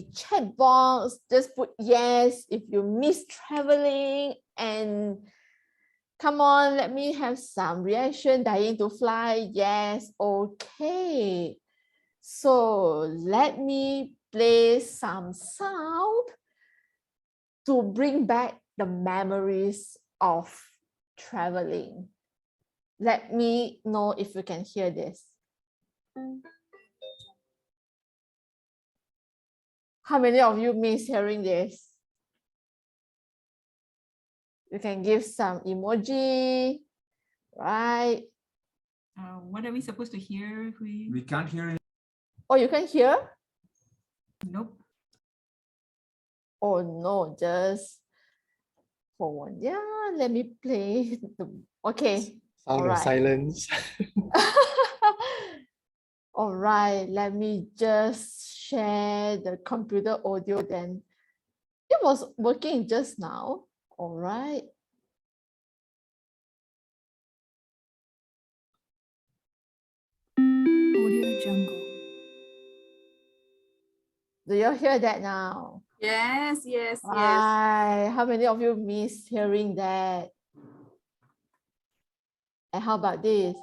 chat box. Just put yes if you miss traveling, and come on, let me have some reaction. Dying to fly, yes, okay. So let me play some sound to bring back the memories of traveling. Let me know if you can hear this. How many of you miss hearing this? You can give some emoji, right? What are we supposed to hear? We can't hear it. Oh, you can hear? Nope. Oh no, just hold on. Yeah, let me play. Okay. Sound of silence. All right, let me just share the computer audio then. It was working just now. All right. Audio Jungle. Do you hear that now? Yes, yes, yes. Right. How many of you miss hearing that? And how about this?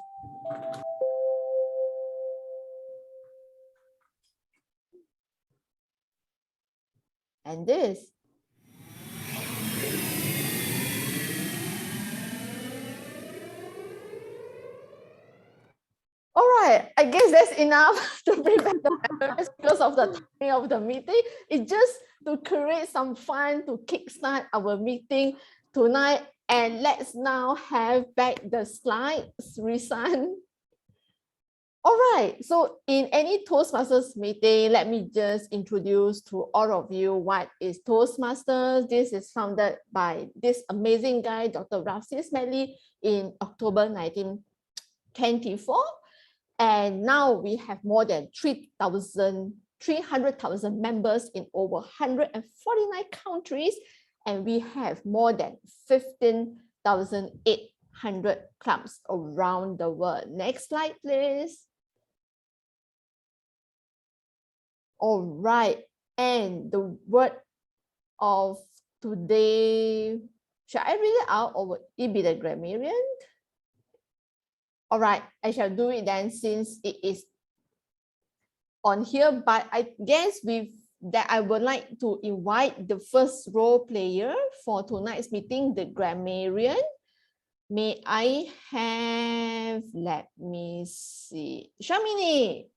And this? All right, I guess that's enough to bring back the memories because of the timing of the meeting. It's just to create some fun to kickstart our meeting tonight. And let's now have back the slides, Risan. All right, so in any Toastmasters meeting, let me just introduce to all of you what is Toastmasters. This is founded by this amazing guy, Dr. Ralph Smedley, in October 1924. And now we have more than 300,000 members in over 149 countries. And we have more than 15,800 clubs around the world. Next slide, please. All right. And the word of today, shall I read it out or would it be the grammarian? All right, I shall do it then since it is on here, but I guess I would like to invite the first role player for tonight's meeting, the grammarian. May I have, let me see, Shamini.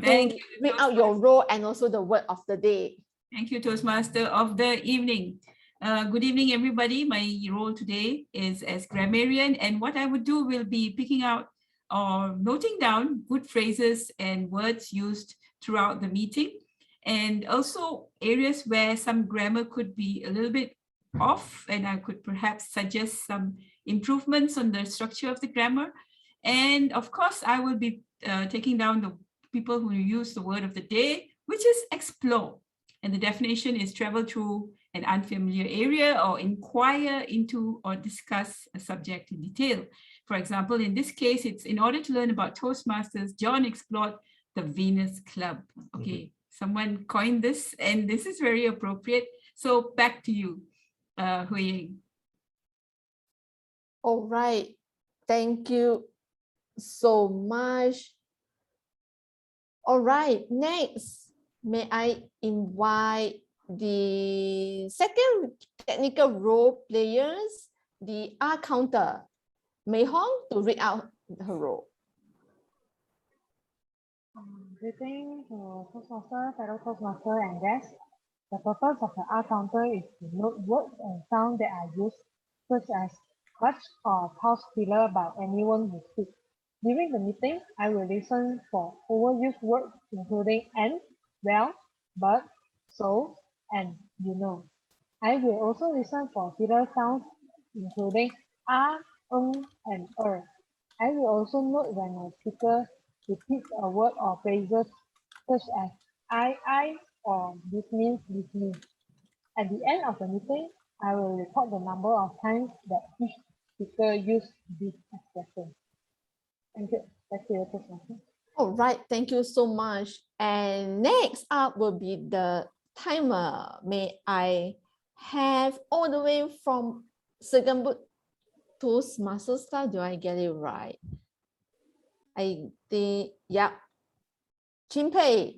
Thank you. Read out your role and also the word of the day. Thank you, Toastmaster of the evening. Good evening, everybody. My role today is as grammarian, and what I would do will be picking out or noting down good phrases and words used throughout the meeting, and also areas where some grammar could be a little bit off, and I could perhaps suggest some improvements on the structure of the grammar. And of course, I will be taking down the people who use the word of the day, which is explore. And the definition is travel through an unfamiliar area or inquire into or discuss a subject in detail. For example, in this case, it's in order to learn about Toastmasters, John explored the Venus Club. Okay, someone coined this and this is very appropriate. So back to you, Hui Ying. All right, thank you so much. All right, next, may I invite the second technical role players, the R counter, Mei Hong, to read out her role. Greeting to Toastmaster, fellow Toastmaster and guests. The purpose of the R counter is to note words and sounds that are used, such as clutch or pause filler by anyone who speaks. During the meeting, I will listen for overused words including and, well, but, so, and you know. I will also listen for filler sounds including and I will also note when a speaker repeats a word or phrases such as I, or this means. At the end of the meeting, I will report the number of times that each speaker used this expression. Thank you. Back to you, Toastmaster. All right, thank you so much. And next up will be the timer. May I have all the way from Segambut Toastmasters Club? Do I get it right? I think, yeah. Chin Pei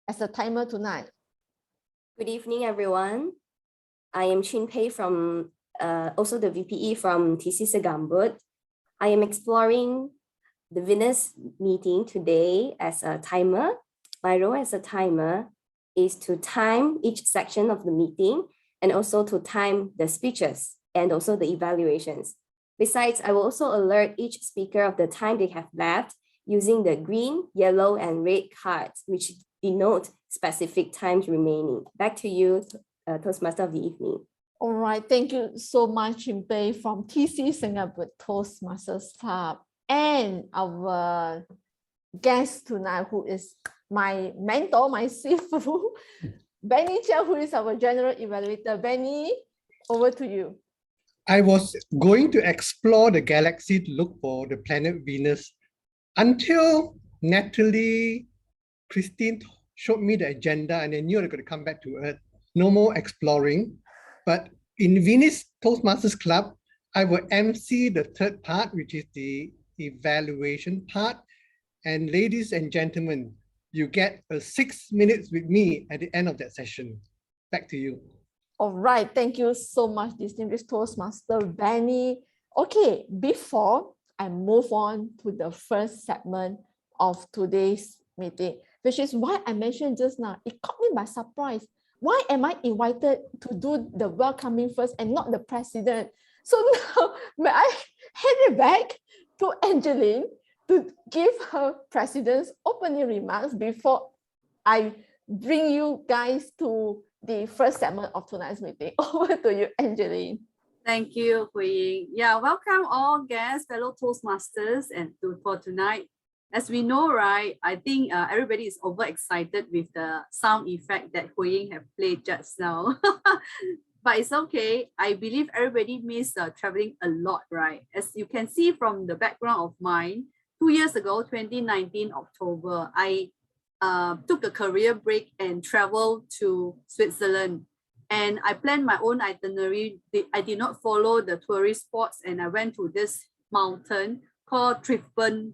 as a timer tonight. Good evening, everyone. I am Chin Pei from also the VPE from TC Segambut. I am exploring the Venus meeting today as a timer. My role as a timer is to time each section of the meeting and also to time the speeches and also the evaluations. Besides, I will also alert each speaker of the time they have left using the green, yellow, and red cards, which denote specific times remaining. Back to you, Toastmaster of the evening. All right, thank you so much, Chin Pei from TC Singapore Toastmasters Club. And our guest tonight, who is my mentor, my sifu, Benny Chia, who is our general evaluator. Benny, over to you. I was going to explore the galaxy to look for the planet Venus until Natalie, Christine showed me the agenda and I knew they were going to come back to Earth. No more exploring. But in Venus Toastmasters Club, I will MC the third part, which is the evaluation part. And ladies and gentlemen, you get 6 minutes with me at the end of that session. Back to you. All right, thank you so much, distinguished Toastmaster Benny. Okay, before I move on to the first segment of today's meeting, which is why I mentioned just now, it caught me by surprise. Why am I invited to do the welcoming first and not the president? So now, may I hand it back to Angeline to give her president's opening remarks before I bring you guys to the first segment of tonight's meeting. Over to you, Angeline. Thank you, Hui Ying. Yeah, welcome all guests, fellow Toastmasters, and for tonight. As we know, right, I think everybody is overexcited with the sound effect that Hui Ying have played just now. But it's okay. I believe everybody missed traveling a lot, right? As you can see from the background of mine, 2 years ago, 2019 October, I took a career break and traveled to Switzerland. And I planned my own itinerary. I did not follow the tourist spots, and I went to this mountain called Triffburn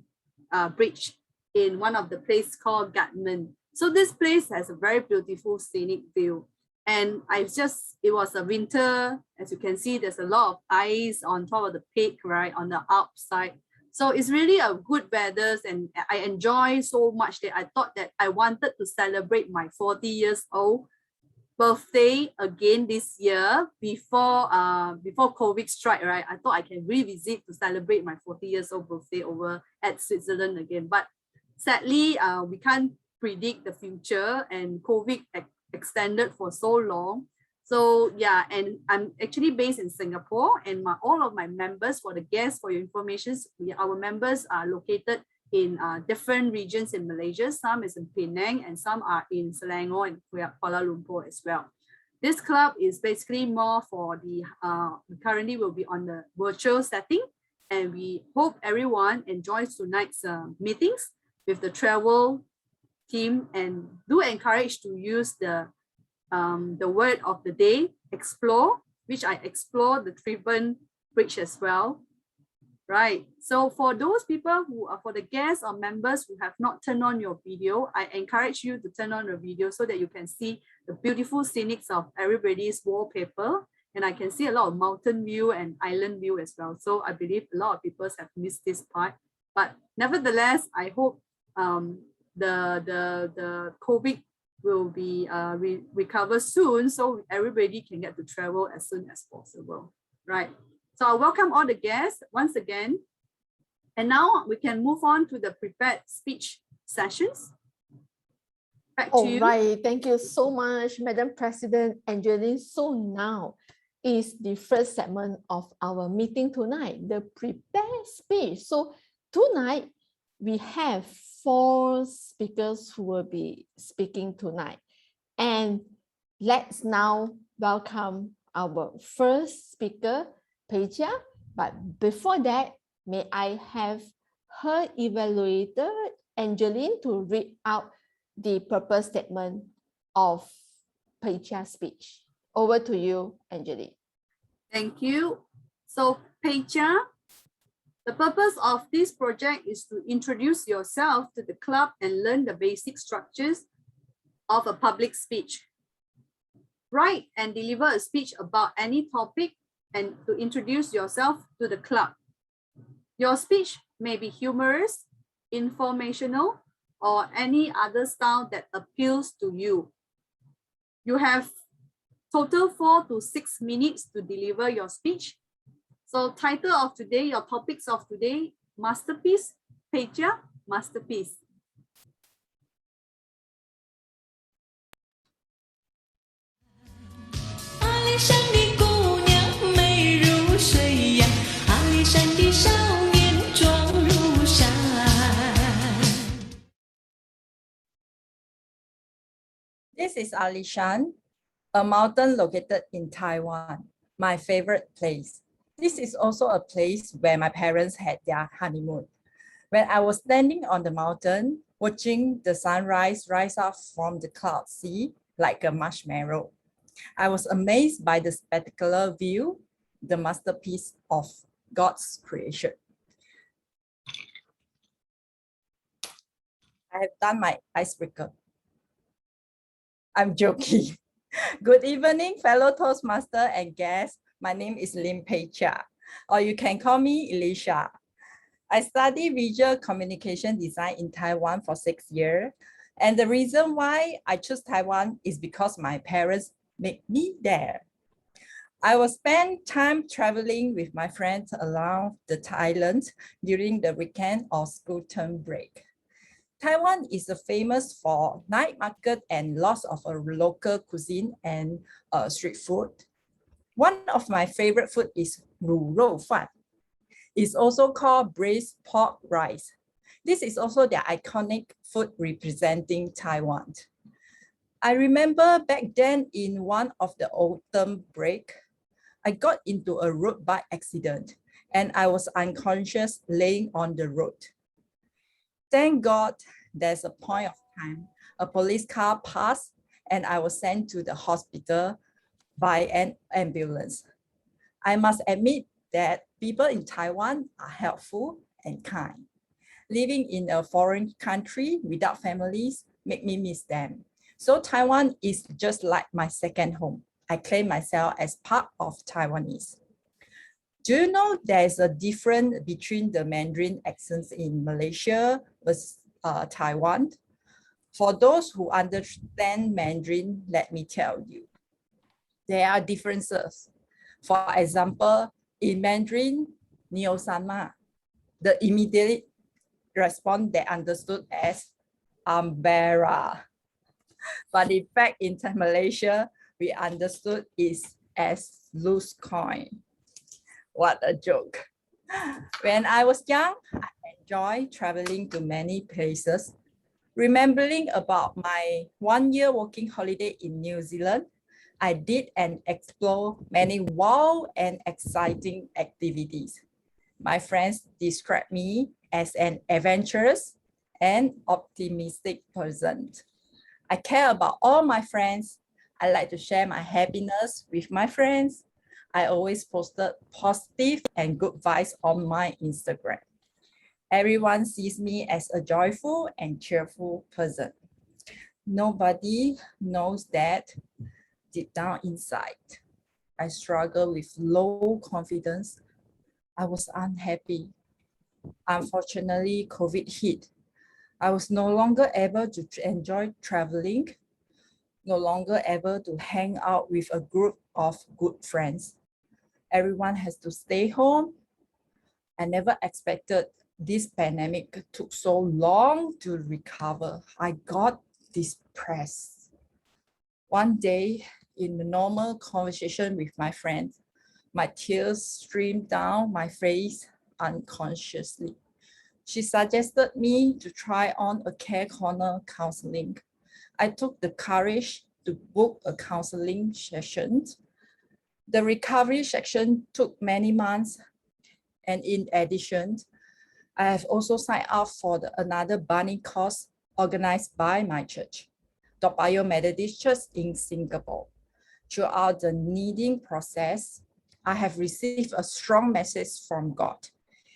Bridge in one of the places called Gatman. So this place has a very beautiful scenic view. And it was a winter. As you can see, there's a lot of ice on top of the peak, right, on the outside. So it's really a good weather, and I enjoy so much that I thought that I wanted to celebrate my 40 years old birthday again this year before COVID strike, right? I thought I can revisit to celebrate my 40 years old birthday over at Switzerland again. But sadly, we can't predict the future, and COVID extended for so long. So yeah, and I'm actually based in Singapore, and all of my members, for the guests, for your information, our members are located in different regions in Malaysia. Some is in Penang and some are in Selangor and Kuala Lumpur as well. This club is basically more for the, currently will be on the virtual setting, and we hope everyone enjoys tonight's meetings with the travel team, and do encourage to use the word of the day, explore, which I explore the Triffburn Bridge as well. Right. So for those people who are, for the guests or members who have not turned on your video, I encourage you to turn on your video so that you can see the beautiful scenics of everybody's wallpaper. And I can see a lot of mountain view and island view as well. So I believe a lot of people have missed this part. But nevertheless, I hope the COVID will be recover soon, so everybody can get to travel as soon as possible. Right. So I welcome all the guests once again. And now we can move on to the prepared speech sessions. Back to you. All right, thank you so much, Madam President Angeline. So now is the first segment of our meeting tonight, the prepared speech. So tonight we have 4 speakers who will be speaking tonight. And let's now welcome our first speaker, Pei Chia. But before that, may I have her evaluator Angeline to read out the purpose statement of Pei Chia's speech. Over to you, Angeline. Thank you. So Pei Chia, the purpose of this project is to introduce yourself to the club and learn the basic structures of a public speech. Write and deliver a speech about any topic and to introduce yourself to the club. Your speech may be humorous, informational, or any other style that appeals to you. You have total 4 to 6 minutes to deliver your speech. So title of today, your topics of today, masterpiece, Pei Chia, masterpiece. This is Alishan, a mountain located in Taiwan, my favorite place. This is also a place where my parents had their honeymoon. When I was standing on the mountain, watching the sunrise rise up from the cloud sea like a marshmallow, I was amazed by the spectacular view, the masterpiece of God's creation. I have done my icebreaker. I'm joking. Good evening, fellow Toastmaster and guests. My name is Lim Pei Chia, or you can call me Elisha. I studied visual communication design in Taiwan for 6 years. And the reason why I chose Taiwan is because my parents made me there. I will spend time traveling with my friends around the Thailand during the weekend or school term break. Taiwan is famous for night market and lots of local cuisine and street food. One of my favorite food is Ru Rou Fan. It's also called braised pork rice. This is also the iconic food representing Taiwan. I remember back then in one of the autumn break, I got into a road bike accident and I was unconscious laying on the road. Thank God there's a point of time, a police car passed and I was sent to the hospital by an ambulance. I must admit that people in Taiwan are helpful and kind. Living in a foreign country without families make me miss them. So Taiwan is just like my second home. I claim myself as part of Taiwanese. Do you know there's a difference between the Mandarin accents in Malaysia versus Taiwan? For those who understand Mandarin, let me tell you, there are differences. For example, in Mandarin, Nio Sanma, the immediate response they understood as umbrella. But in fact, in Malaysia, we understood it as loose coin. What a joke. When I was young, I enjoyed traveling to many places. Remembering about my 1-year working holiday in New Zealand, I did and explored many wild and exciting activities. My friends describe me as an adventurous and optimistic person. I care about all my friends. I like to share my happiness with my friends. I always posted positive and good vibes on my Instagram. Everyone sees me as a joyful and cheerful person. Nobody knows that deep down inside, I struggle with low confidence. I was unhappy. Unfortunately, COVID hit. I was no longer able to enjoy traveling, no longer able to hang out with a group of good friends. Everyone has to stay home. I never expected this pandemic took so long to recover. I got depressed. One day, in the normal conversation with my friend, my tears streamed down my face unconsciously. She suggested me to try on a Care Corner counseling. I took the courage to book a counseling session. The recovery section took many months, and in addition, I have also signed up for another bunny course organized by my church, Toa Payoh Methodist Church in Singapore. Throughout the kneading process, I have received a strong message from God.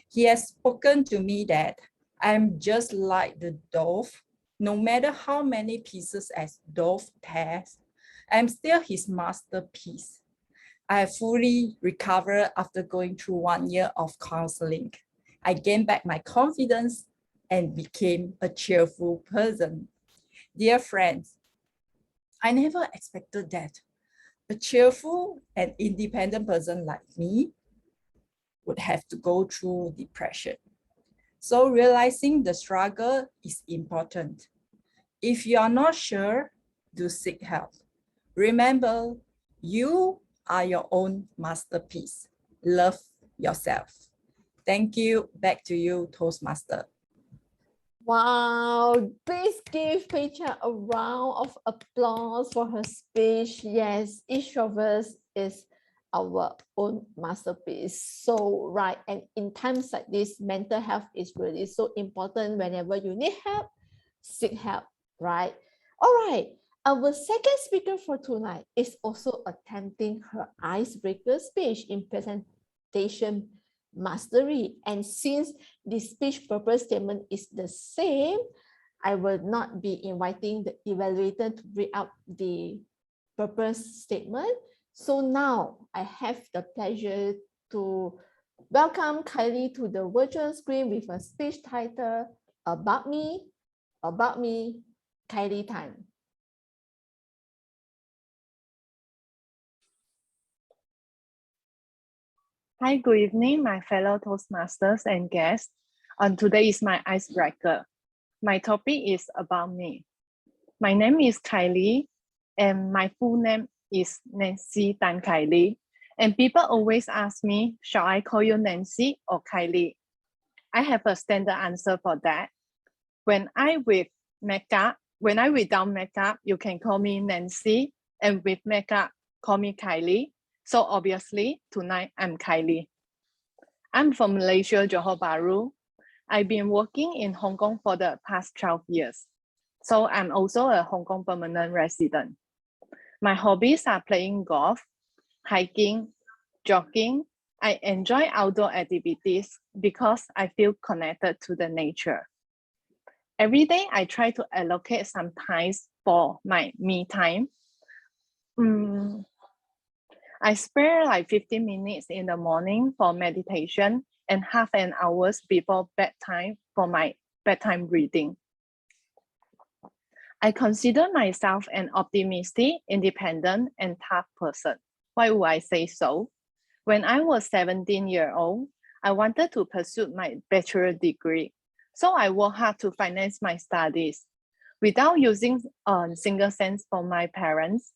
He has spoken to me that I am just like the dove. No matter how many pieces as dove tears, I am still his masterpiece. I have fully recovered after going through 1 year of counseling. I gained back my confidence and became a cheerful person. Dear friends, I never expected that a cheerful and independent person like me would have to go through depression. So realizing the struggle is important. If you are not sure, do seek help. Remember, you are your own masterpiece. Love yourself. Thank you. Back to you, Toastmaster. Wow, please give Pecha a round of applause for her speech. Yes, each of us is our own masterpiece. So right, and in times like this, mental health is really so important. Whenever you need help, seek help, right? All right, our second speaker for tonight is also attempting her icebreaker speech in presentation mastery. And since the speech purpose statement is the same, I will not be inviting the evaluator to read out the purpose statement. So now I have the pleasure to welcome Kylie to the virtual screen with a speech title, About Me, Kylie Tan. Hi, good evening, my fellow Toastmasters and guests. Today is my icebreaker. My topic is about me. My name is Kylie, and my full name is Nancy Tan Kylie. And people always ask me, shall I call you Nancy or Kylie? I have a standard answer for that. When I without makeup, you can call me Nancy, and with makeup, call me Kylie. So obviously, tonight I'm Kylie. I'm from Malaysia, Johor Bahru. I've been working in Hong Kong for the past 12 years. So I'm also a Hong Kong permanent resident. My hobbies are playing golf, hiking, jogging. I enjoy outdoor activities because I feel connected to the nature. Every day, I try to allocate some time for my me time. I spare like 15 minutes in the morning for meditation and half an hour before bedtime for my bedtime reading. I consider myself an optimistic, independent, and tough person. Why would I say so? When I was 17 years old, I wanted to pursue my bachelor degree. So I worked hard to finance my studies. Without using a single cent from my parents,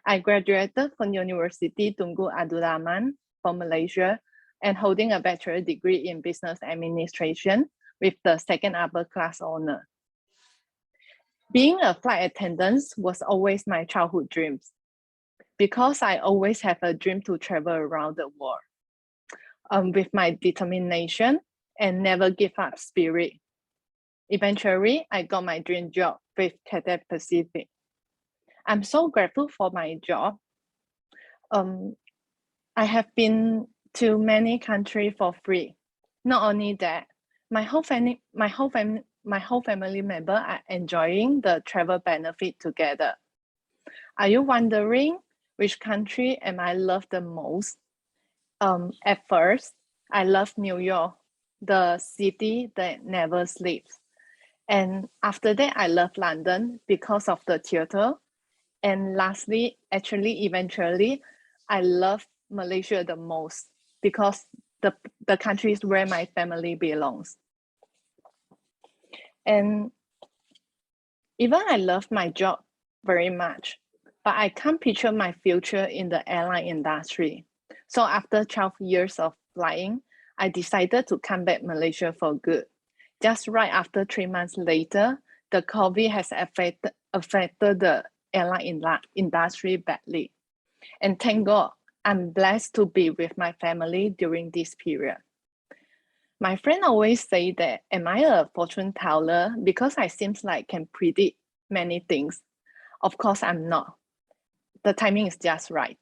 I graduated from University Tunku Abdul Rahman from Malaysia and holding a bachelor degree in business administration with the second upper class honor. Being a flight attendant was always my childhood dreams because I always have a dream to travel around the world. With my determination and never give up spirit. Eventually, I got my dream job with Cathay Pacific. I'm so grateful for my job. I have been to many countries for free. Not only that, my whole family member are enjoying the travel benefit together. Are you wondering which country am I love the most? At first, I love New York, the city that never sleeps. And after that, I love London because of the theater. And lastly, eventually, I love Malaysia the most because the country is where my family belongs. And even I love my job very much, but I can't picture my future in the airline industry. So after 12 years of flying, I decided to come back Malaysia for good. Just right after 3 months later, the COVID has affected the airline industry badly. And thank God, I'm blessed to be with my family during this period. My friend always say that, am I a fortune teller? Because I seems like can predict many things. Of course, I'm not. The timing is just right.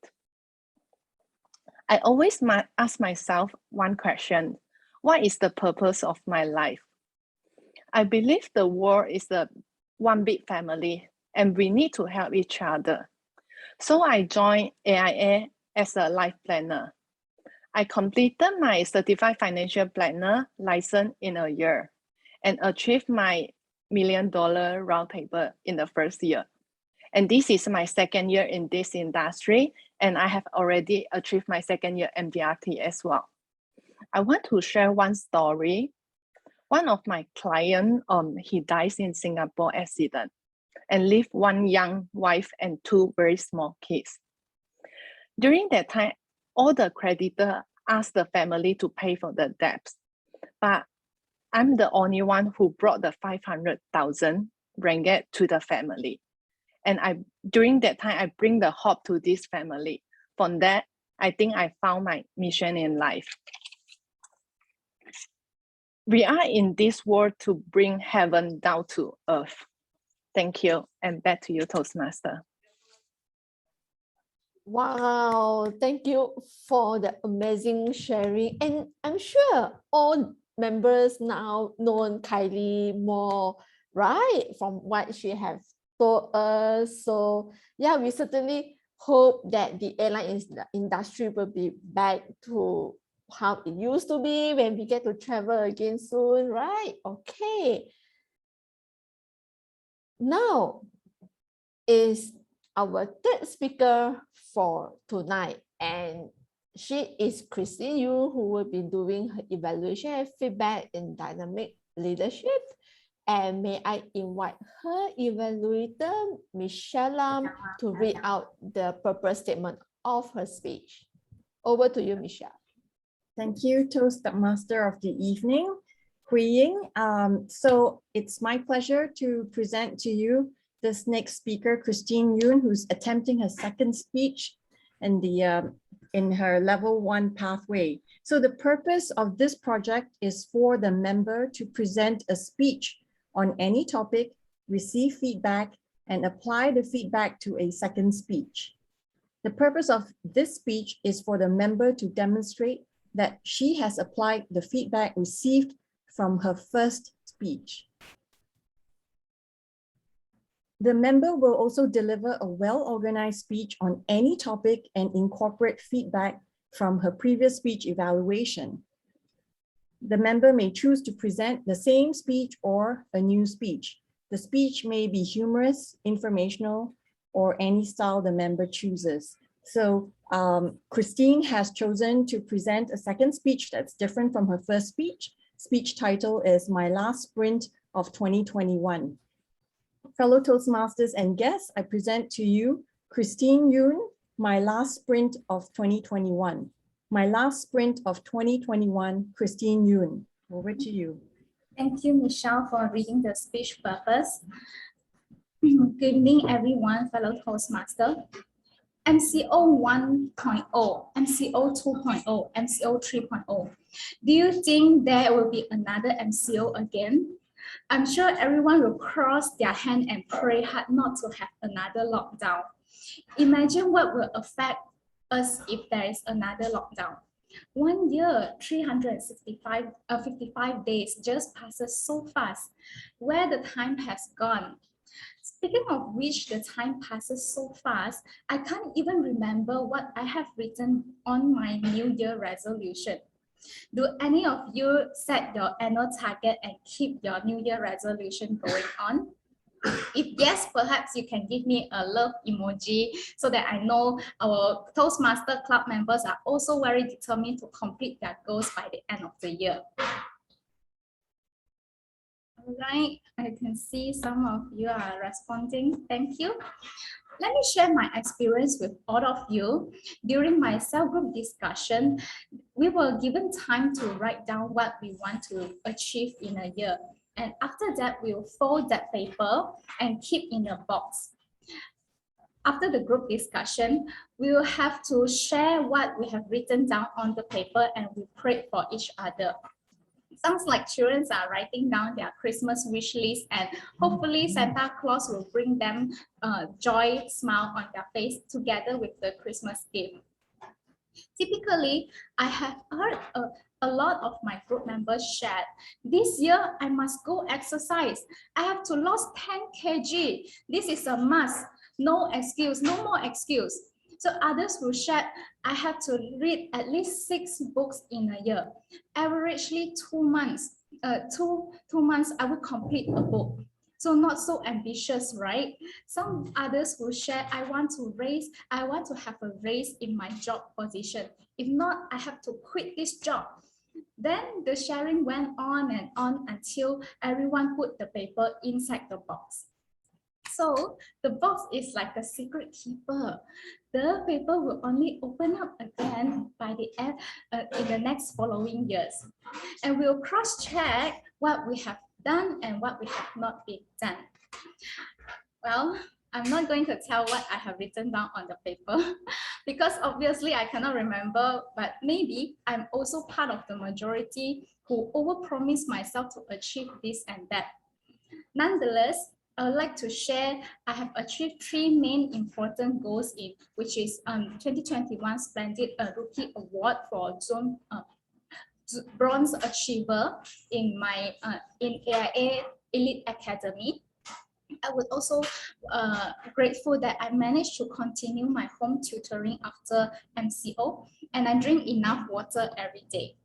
I always ask myself one question: what is the purpose of my life? I believe the world is one big family and we need to help each other. So I joined AIA as a life planner. I completed my certified financial planner license in a year and achieved my $1 million roundtable in the first year. And this is my second year in this industry, and I have already achieved my second year MDRT as well. I want to share one story. One of my clients, he dies in Singapore accident and leave one young wife and 2 very small kids. During that time, all the creditor asked the family to pay for the debts, but I'm the only one who brought the 500,000 ringgit to the family. And during that time, I bring the hope to this family. From that, I think I found my mission in life. We are in this world to bring heaven down to earth. Thank you, and back to you, Toastmaster. Wow, thank you for the amazing sharing. And I'm sure all members now know Kylie more, right? From what she has told us. So yeah, we certainly hope that the airline industry will be back to how it used to be when we get to travel again soon, right? Okay. Now is our third speaker for tonight, and she is Christine Yu, who will be doing her evaluation and feedback in dynamic leadership. And may I invite her evaluator, Michelle Lam, to read out the purpose statement of her speech. Over to you, Michelle. Thank you, Toastmaster of the evening, Hui Ying. So it's my pleasure to present to you this next speaker, Christine Yun, who's attempting her second speech in her level 1 pathway. So the purpose of this project is for the member to present a speech on any topic, receive feedback, and apply the feedback to a second speech. The purpose of this speech is for the member to demonstrate that she has applied the feedback received from her first speech. The member will also deliver a well-organized speech on any topic and incorporate feedback from her previous speech evaluation. The member may choose to present the same speech or a new speech. The speech may be humorous, informational, or any style the member chooses. So Christine has chosen to present a second speech that's different from her first speech. Speech title is My Last Sprint of 2021. Fellow Toastmasters and guests, I present to you Christine Yun, My Last Sprint of 2021. My Last Sprint of 2021, Christine Yun. Over to you. Thank you, Michelle, for reading the speech purpose. Good evening, everyone, fellow Toastmaster. MCO 1.0, MCO 2.0, MCO 3.0. Do you think there will be another MCO again? I'm sure everyone will cross their hand and pray hard not to have another lockdown. Imagine what will affect us if there is another lockdown. 1 year, 55 days just passes so fast. Where the time has gone. Speaking of which, the time passes so fast, I can't even remember what I have written on my New Year resolution. Do any of you set your annual target and keep your New Year resolution going on? If yes, perhaps you can give me a love emoji so that I know our Toastmaster Club members are also very determined to complete their goals by the end of the year. All right, I can see some of you are responding. Thank you. Let me share my experience with all of you. During my cell group discussion, we were given time to write down what we want to achieve in a year. And after that, we'll fold that paper and keep in a box. After the group discussion, we will have to share what we have written down on the paper and we pray for each other. Sounds like children are writing down their Christmas wish list, and hopefully Santa Claus will bring them joy, smile on their face together with the Christmas gift. Typically, I have heard a lot of my group members shared, this year I must go exercise. I have to lose 10 kg. This is a must. No excuse, no more excuse. So others will share, I have to read at least 6 books in a year. Averagely 2 months. 2 months I will complete a book. So not so ambitious, right? Some others will share, I want to have a raise in my job position. If not, I have to quit this job. Then the sharing went on and on until everyone put the paper inside the box. So the box is like a secret keeper. The paper will only open up again by the end in the next following years. And we'll cross-check what we have done and what we have not been done. Well, I'm not going to tell what I have written down on the paper because obviously I cannot remember, but maybe I'm also part of the majority who overpromised myself to achieve this and that. Nonetheless, I would like to share, I have achieved 3 main important goals in, which is 2021 Splendid Rookie Award for Bronze Achiever in my in AIA Elite Academy. I was also grateful that I managed to continue my home tutoring after MCO, and I drink enough water every day.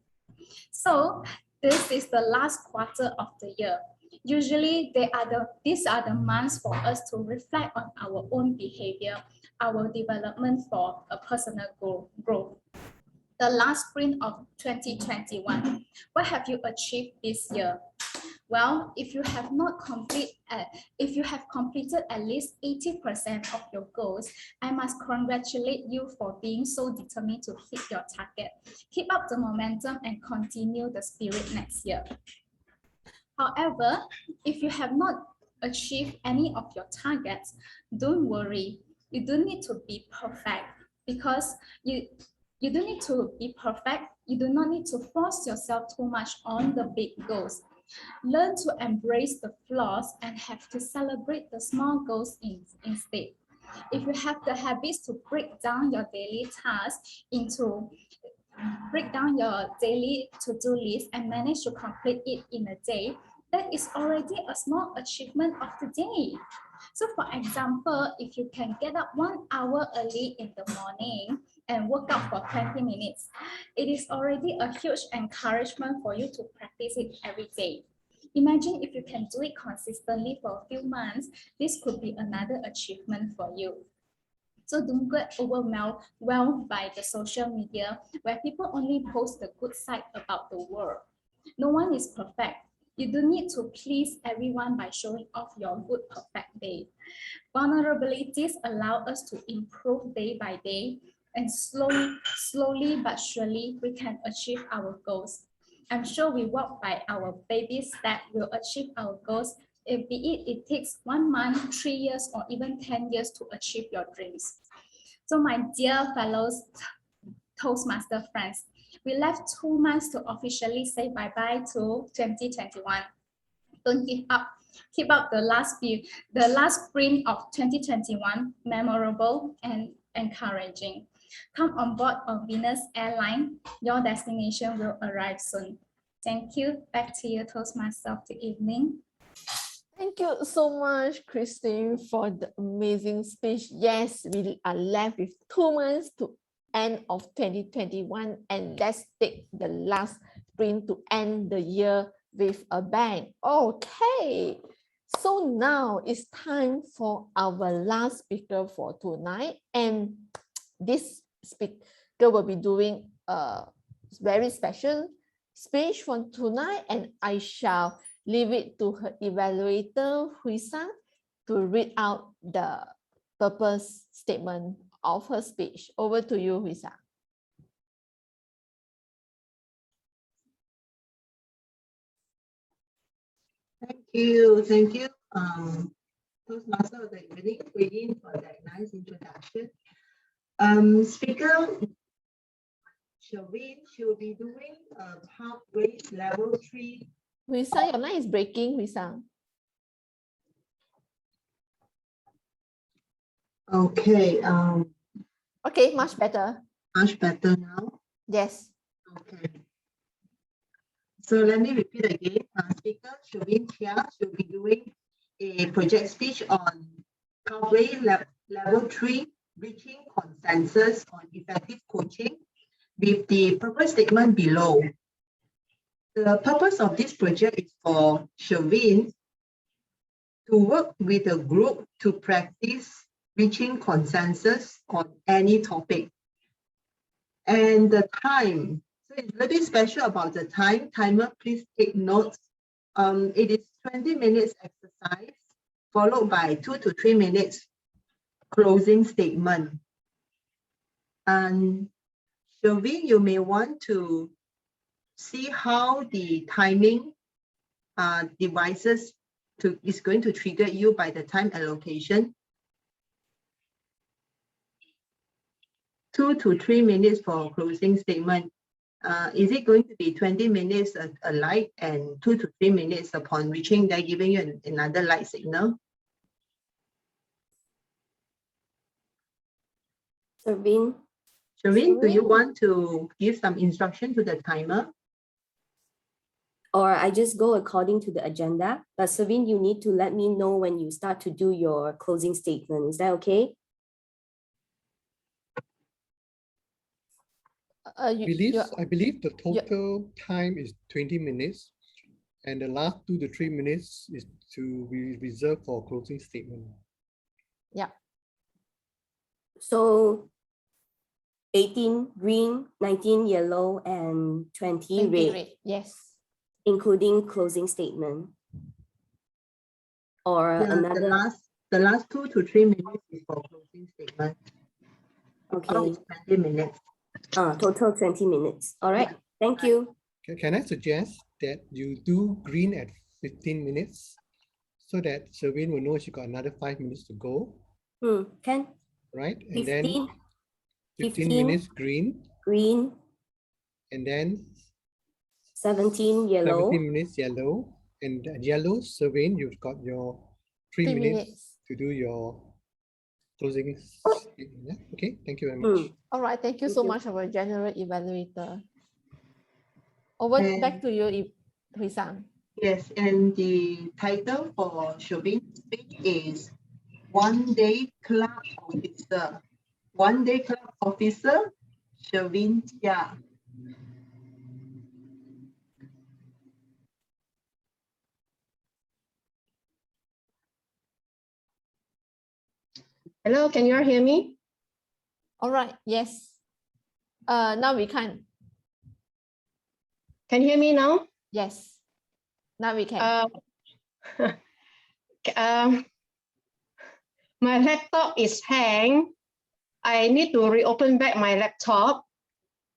So this is the last quarter of the year. Usually these are the months for us to reflect on our own behavior, our development for a personal growth. The last sprint of 2021, what have you achieved this year? Well, if you have completed at least 80% of your goals, I must congratulate you for being so determined to hit your target. Keep up the momentum and continue the spirit next year. However, if you have not achieved any of your targets, don't worry. You don't need to be perfect because you don't need to be perfect. You do not need to force yourself too much on the big goals. Learn to embrace the flaws and have to celebrate the small goals instead. If you have the habits to break down your daily tasks break down your daily to-do list and manage to complete it in a day, that is already a small achievement of the day. So for example, if you can get up 1 hour early in the morning and work out for 20 minutes, it is already a huge encouragement for you to practice it every day. Imagine if you can do it consistently for a few months, this could be another achievement for you. So don't get overwhelmed by the social media where people only post the good side about the world. No one is perfect. You don't need to please everyone by showing off your good perfect day. Vulnerabilities allow us to improve day by day, and slowly but surely we can achieve our goals. I'm sure we walk by our baby step will achieve our goals, be it takes 1 month, 3 years, or even 10 years to achieve your dreams. So my dear fellows Toastmaster friends, we left 2 months to officially say bye-bye to 2021. Don't give up. Keep up the last sprint of 2021 memorable and encouraging. Come on board of Venus Airline. Your destination will arrive soon. Thank you. Back to you, Toastmaster of the evening. Thank you so much, Christine, for the amazing speech. Yes, we are left with 2 months to end of 2021, and let's take the last sprint to end the year with a bang. Okay, so now it's time for our last speaker for tonight, and this speaker will be doing a very special speech for tonight, and I shall leave it to her evaluator, Huisa, to read out the purpose statement of her speech. Over to you, Huisa. Thank you, Toastmaster of the evening, Hui Yin, for that nice introduction. Speaker Sherwin should be doing pathway level 3. Huisang, your line is breaking, Huisang. Okay, Okay, much better. much better now. Yes. Okay. So let me repeat again. Speaker Sherwin Chia should be doing a project speech on pathway level 3, reaching consensus on effective coaching with the purpose statement below. The purpose of this project is for Sherwin to work with a group to practice reaching consensus on any topic. And the time, so it's very special about the time. Timer, please take notes. It is 20 minutes exercise, followed by 2 to 3 minutes closing statement. And Sherwin, you may want to see how the timing devices is going to trigger you by the time allocation. 2 to 3 minutes for closing statement. Is it going to be 20 minutes a light and 2 to 3 minutes upon reaching there, giving you another light signal? Sherwin, Sherwin, do you want to give some instruction to the timer? or I just go according to the agenda. But Sherwin, you need to let me know when you start to do your closing statement. Is that okay? I believe the total time is 20 minutes, and the last 2 to 3 minutes is to be reserved for closing statement. Yeah. So 18 green, 19 yellow, and 20 red, Yes. including closing statement. Or another. The last 2 to 3 minutes is for closing statement. Okay. 20 minutes. Total 20 minutes. All right. Thank you. Can I suggest that you do green at 15 minutes so that Sherwin will know she got another 5 minutes to go? Can. Right? And 15, then 15 minutes green. Green. And then 17 yellow. 17 minutes yellow. And yellow, Sherwin, you've got your 3 minutes to do your closing statement. Yeah? Okay, thank you very much. All right, thank you so much, our general evaluator. Back to you, Huisang. Yes, and the title for Sherwin's speech is One Day Club Officer. One Day Club Officer, Sherwin Chia. Hello, can you all hear me? All right, yes. Now we can. Can you hear me now? Yes, now we can. My laptop is hanged. I need to reopen back my laptop.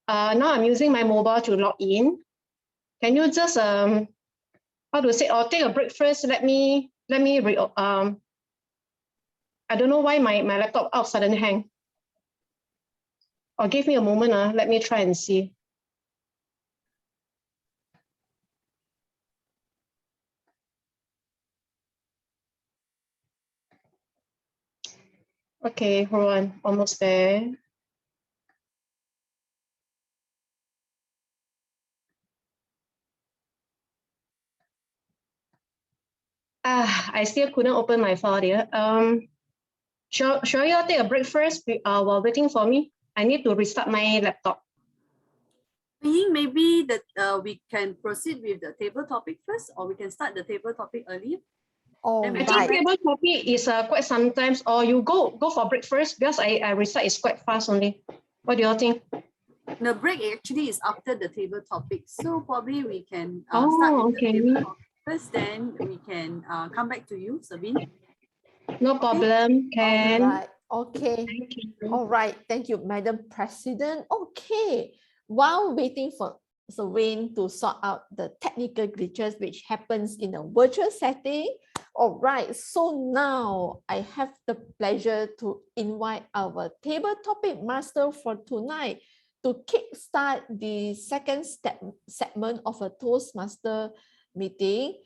Now I'm using my mobile to log in. Can you just how to say, or take a break first? Let me I don't know why my laptop out suddenly hang. Or give me a moment, let me try and see. Okay, hold on, almost there. I still couldn't open my file here. Shall you all take a break first while waiting for me? I need to restart my laptop. Maybe that we can proceed with the table topic first, or we can start the table topic earlier. I think table topic is quite sometimes, or you go for break first, because I restart is quite fast only. What do you all think? The break actually is after the table topic, so probably we can start with the table topic first, then we can come back to you, Sherwin. No problem, can. All right. Okay. All right. Thank you, Madam President. Okay. While waiting for Sherwin to sort out the technical glitches which happens in a virtual setting. All right. So now I have the pleasure to invite our table topic master for tonight to kickstart the second segment of a Toastmaster meeting,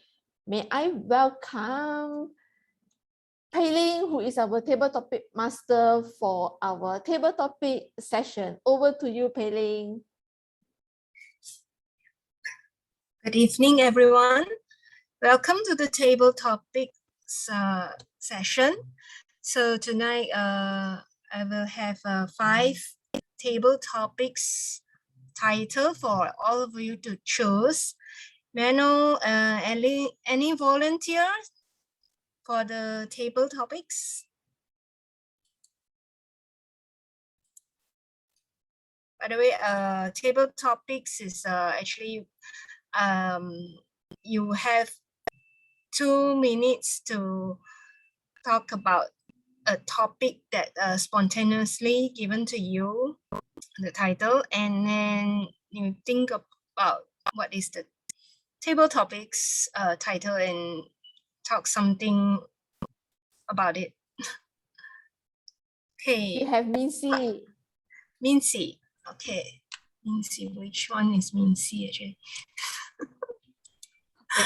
may I welcome Pei Ling, who is our table topic master for our table topic session. Over to you, Pei Ling. Good evening, everyone. Welcome to the table topics session. So tonight, I will have 5 table topics title for all of you to choose. May I know any volunteers for the table topics? By the way, table topics is actually you have 2 minutes to talk about a topic that spontaneously given to you, the title, and then you think about what is the table topics title and talk something about it. Okay. We have Mincy. Mincy. Okay. Mincy. Which one is Mincy actually?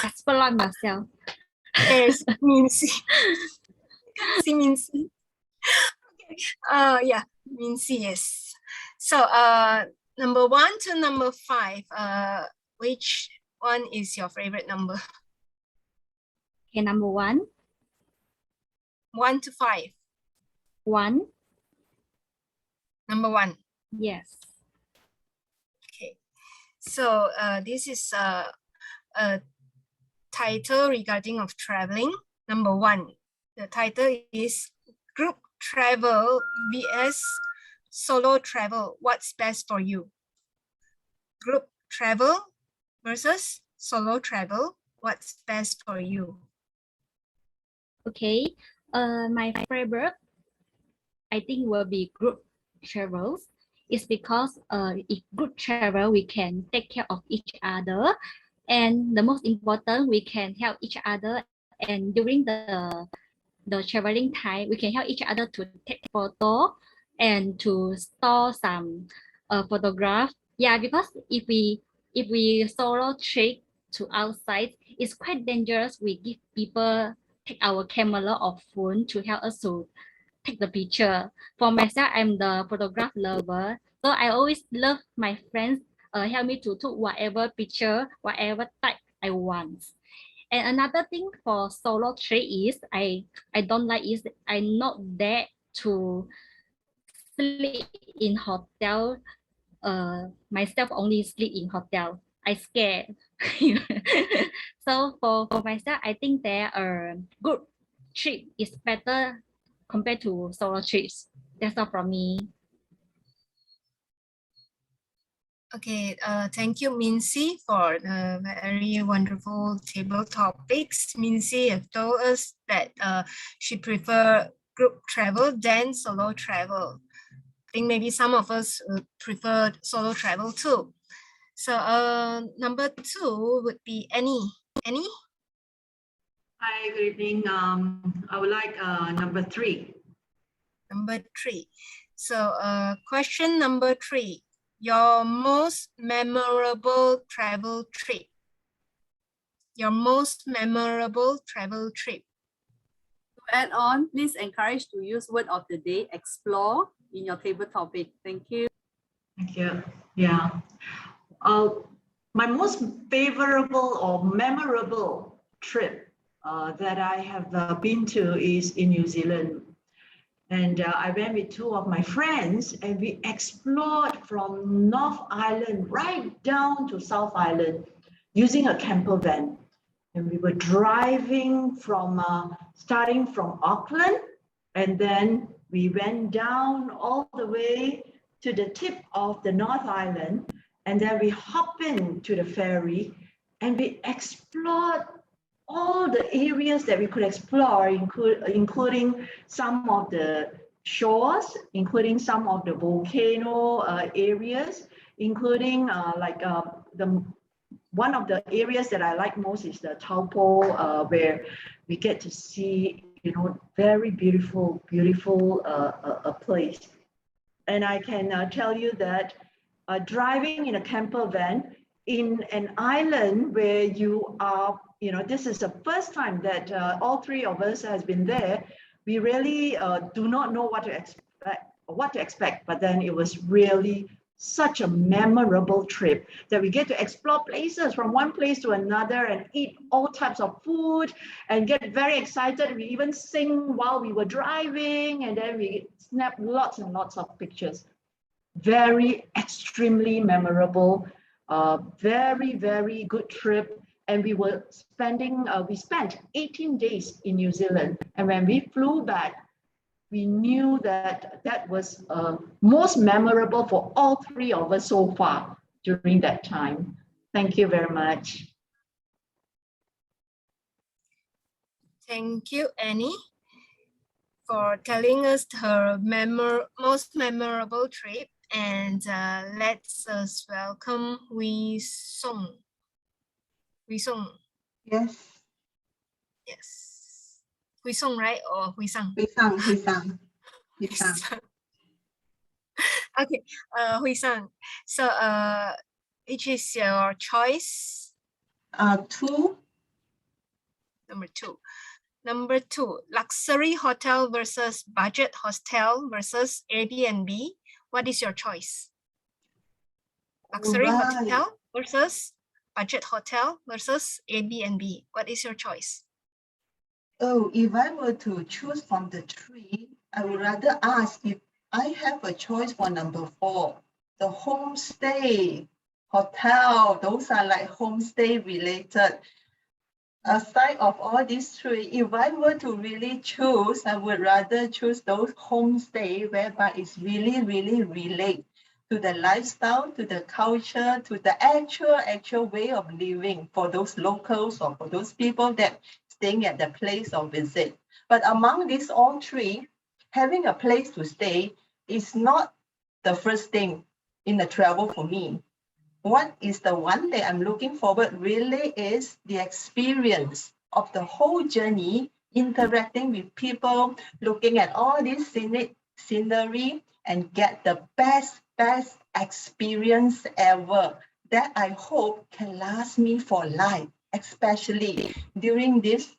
Explain myself. There's Mincy. See Mincy. Okay. Yeah, Mincy, yes. So number 1 to number 5. Which one is your favorite number? Okay, number 1. 1 to 5. 1. Number 1. Yes. Okay. So this is a title regarding of traveling. Number 1. The title is Group Travel vs Solo Travel. What's best for you? Group travel versus solo travel. What's best for you? Okay. My favorite, I think, will be group travels. It's because if group travel, we can take care of each other, and the most important, we can help each other. And during the traveling time, we can help each other to take photo and to store some photograph. Yeah, because if we solo trip to outside, it's quite dangerous. We give people take our camera or phone to help us to take the picture. For myself, I'm the photograph lover, so I always love my friends help me to take whatever picture, whatever type I want. And another thing for solo trip is I don't like is I'm not there to sleep in hotel. Myself only sleep in hotel. I scared. So for myself, I think there are group trip is better compared to solo trips. That's all from me. Okay, thank you, Mincy, for the very wonderful table topics. Mincy have told us that she prefer group travel than solo travel. I think maybe some of us prefer solo travel too. So number 2 would be Annie. Annie? Hi, good evening. I would like number 3. Number 3. So question number 3. Your most memorable travel trip. Your most memorable travel trip. To add on, please encourage to use word of the day, explore, in your table topic. Thank you. Thank you. Yeah. My most favorable or memorable trip that I have been to is in New Zealand. And I went with 2 of my friends and we explored from North Island right down to South Island using a camper van. And we were driving from, starting from Auckland, and then we went down all the way to the tip of the North Island. And then we hopped into the ferry and we explored all the areas that we could explore, including some of the shores, including some of the volcano areas, including one of the areas that I like most is the Taupo, where we get to see, very beautiful place. And I can tell you that driving in a camper van in an island where you are, this is the first time that all three of us has been there. We really do not know what to expect, but then it was really such a memorable trip that we get to explore places from one place to another and eat all types of food and get very excited. We even sing while we were driving, and then we snap lots and lots of pictures. Very extremely memorable, very, very good trip. And we spent 18 days in New Zealand. And when we flew back, we knew that that was most memorable for all three of us so far during that time. Thank you very much. Thank you, Annie, for telling us her most memorable trip. And let's us welcome Hui Song. Hui Song. Yes. Yes. Hui Song, right? Or Hui Sang? Hui Sang, Hui Sang. Hui Sang. Okay, Hui Sang. So, which is your choice? 2. Number 2. Number 2, luxury hotel versus budget hostel versus Airbnb. What is your choice? Luxury hotel versus budget hotel versus Airbnb. What is your choice? Oh, if I were to choose from the 3, I would rather ask if I have a choice for number 4, the homestay hotel. Those are like homestay related. Aside of all these 3, if I were to really choose, I would rather choose those homestay whereby it's really, really relate to the lifestyle, to the culture, to the actual way of living for those locals or for those people that staying at the place of visit. But among these all 3, having a place to stay is not the first thing in the travel for me. What is the one that I'm looking forward really is the experience of the whole journey, interacting with people, looking at all this scenic scenery and get the best experience ever that I hope can last me for life, especially during this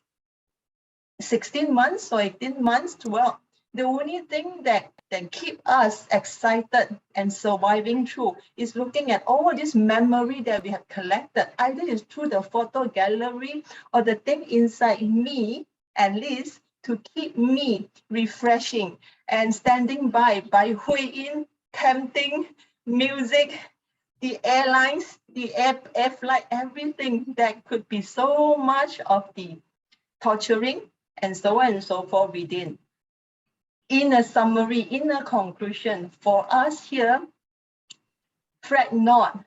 16 months or 18 months. Well, the only thing that keep us excited and surviving through is looking at all this memory that we have collected, either it's through the photo gallery or the thing inside me, at least to keep me refreshing and standing by Hui Yin, tempting music, the airlines, the air flight, everything that could be so much of the torturing and so on and so forth within. In a summary, in a conclusion, for us here, fret not.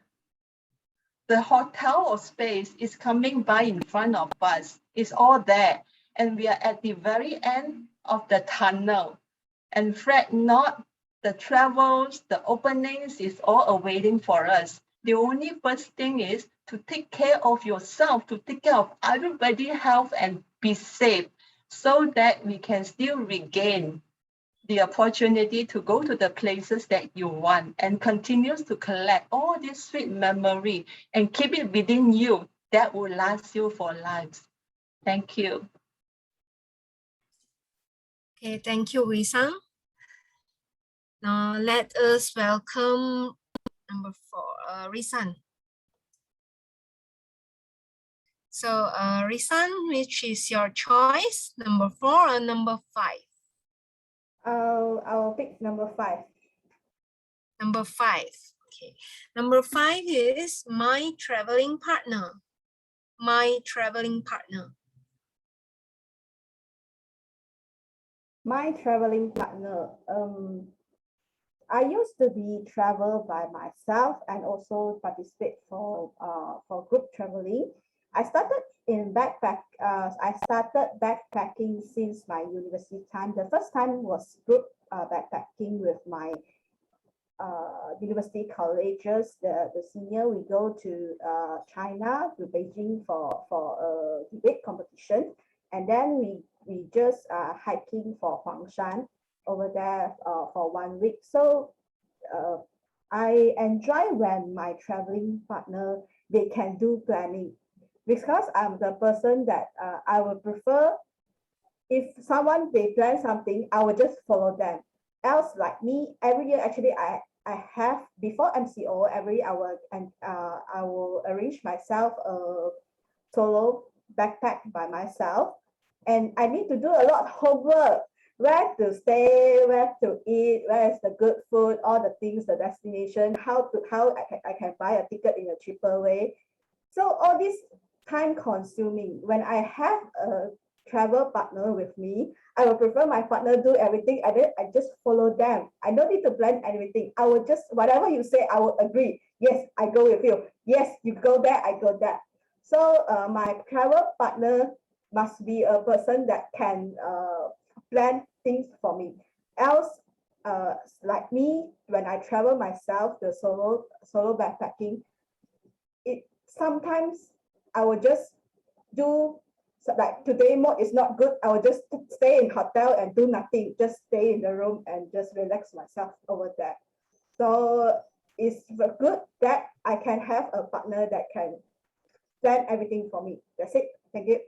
The hotel or space is coming by in front of us. It's all there. And we are at the very end of the tunnel. And fret not, the travels, the openings is all awaiting for us. The only first thing is to take care of yourself, to take care of everybody's health and be safe so that we can still regain the opportunity to go to the places that you want and continues to collect all this sweet memory and keep it within you. That will last you for lives. Thank you. Okay, thank you, Hui Sang. Now let us welcome number 4, Risan. So, Risan, which is your choice, number 4 or number 5? I'll pick number 5. Number 5. Okay. Number 5 is my traveling partner. My traveling partner. My traveling partner. I used to travel by myself and also participate for group traveling. I started backpacking since my university time. The first time was group backpacking with my university colleges. The senior, we go to China, to Beijing for a debate competition, and then we just hiking for Huangshan over there for 1 week. So I enjoy when my traveling partner, they can do planning, because I'm the person that I would prefer, if someone they plan something, I will just follow them. Else, like me, every year actually I have, before MCO, every hour, and I will arrange myself a solo backpack by myself, and I need to do a lot of homework. Where to stay, where to eat, where is the good food, all the things, the destination, how I can buy a ticket in a cheaper way. So all this time consuming. When I have a travel partner with me, I will prefer my partner do everything, and then I just follow them. I don't need to plan anything. I will just, whatever you say, I will agree. Yes, I go with you. Yes, you go there, I go there. So my travel partner must be a person that can plan things for me. Else, like me, when I travel myself, the solo backpacking, it sometimes I will just do, so like today mode is not good, I will just stay in hotel and do nothing, just stay in the room and just relax myself over there. So it's good that I can have a partner that can plan everything for me. That's it. Thank you.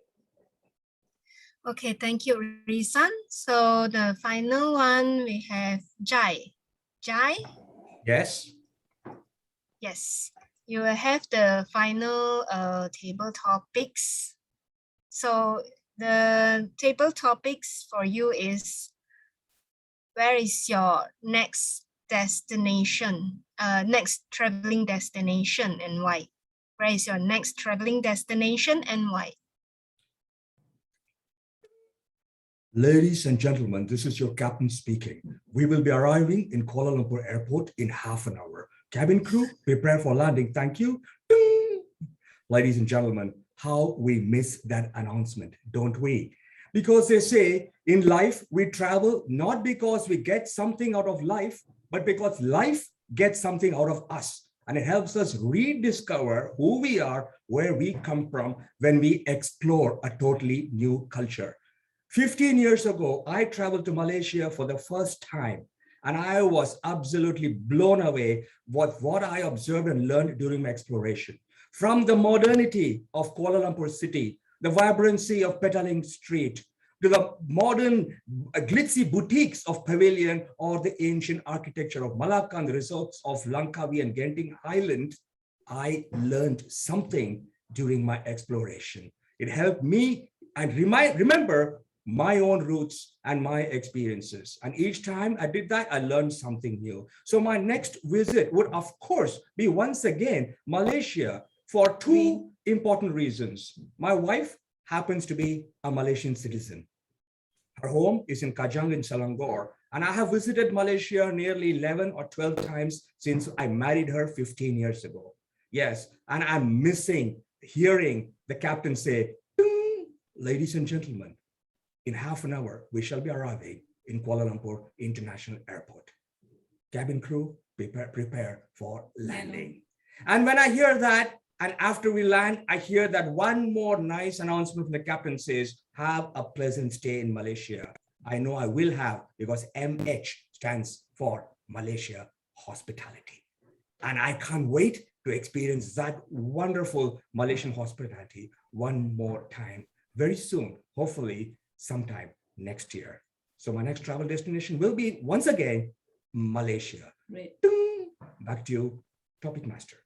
Okay, thank you, Risan. So the final one, we have Jai. Jai? Yes. Yes, you will have the final table topics. So the table topics for you is, where is your next destination, next traveling destination, and why? Where is your next traveling destination and why? Ladies and gentlemen, this is your captain speaking. We will be arriving in Kuala Lumpur Airport in half an hour. Cabin crew, prepare for landing. Thank you. Ding! Ladies and gentlemen, how we miss that announcement, don't we? Because they say in life, we travel not because we get something out of life, but because life gets something out of us. And it helps us rediscover who we are, where we come from, when we explore a totally new culture. 15 years ago, I traveled to Malaysia for the first time, and I was absolutely blown away with what I observed and learned during my exploration. From the modernity of Kuala Lumpur city, the vibrancy of Petaling Street, to the modern glitzy boutiques of Pavilion, or the ancient architecture of Malacca and the resorts of Langkawi and Genting Island, I learned something during my exploration. It helped me and remember my own roots and my experiences. And each time I did that, I learned something new. So my next visit would, of course, be once again Malaysia for two important reasons. My wife happens to be a Malaysian citizen. Her home is in Kajang in Selangor, and I have visited Malaysia nearly 11 or 12 times since I married her 15 years ago. Yes, and I'm missing hearing the captain say, ladies and gentlemen, in half an hour, we shall be arriving in Kuala Lumpur International Airport. Cabin crew, prepare for landing. And when I hear that, and after we land, I hear that one more nice announcement from the captain says, have a pleasant stay in Malaysia. I know I will have, because MH stands for Malaysia Hospitality. And I can't wait to experience that wonderful Malaysian hospitality one more time very soon, hopefully sometime next year. So my next travel destination will be, once again, Malaysia. Great. Back to you, Topic Master.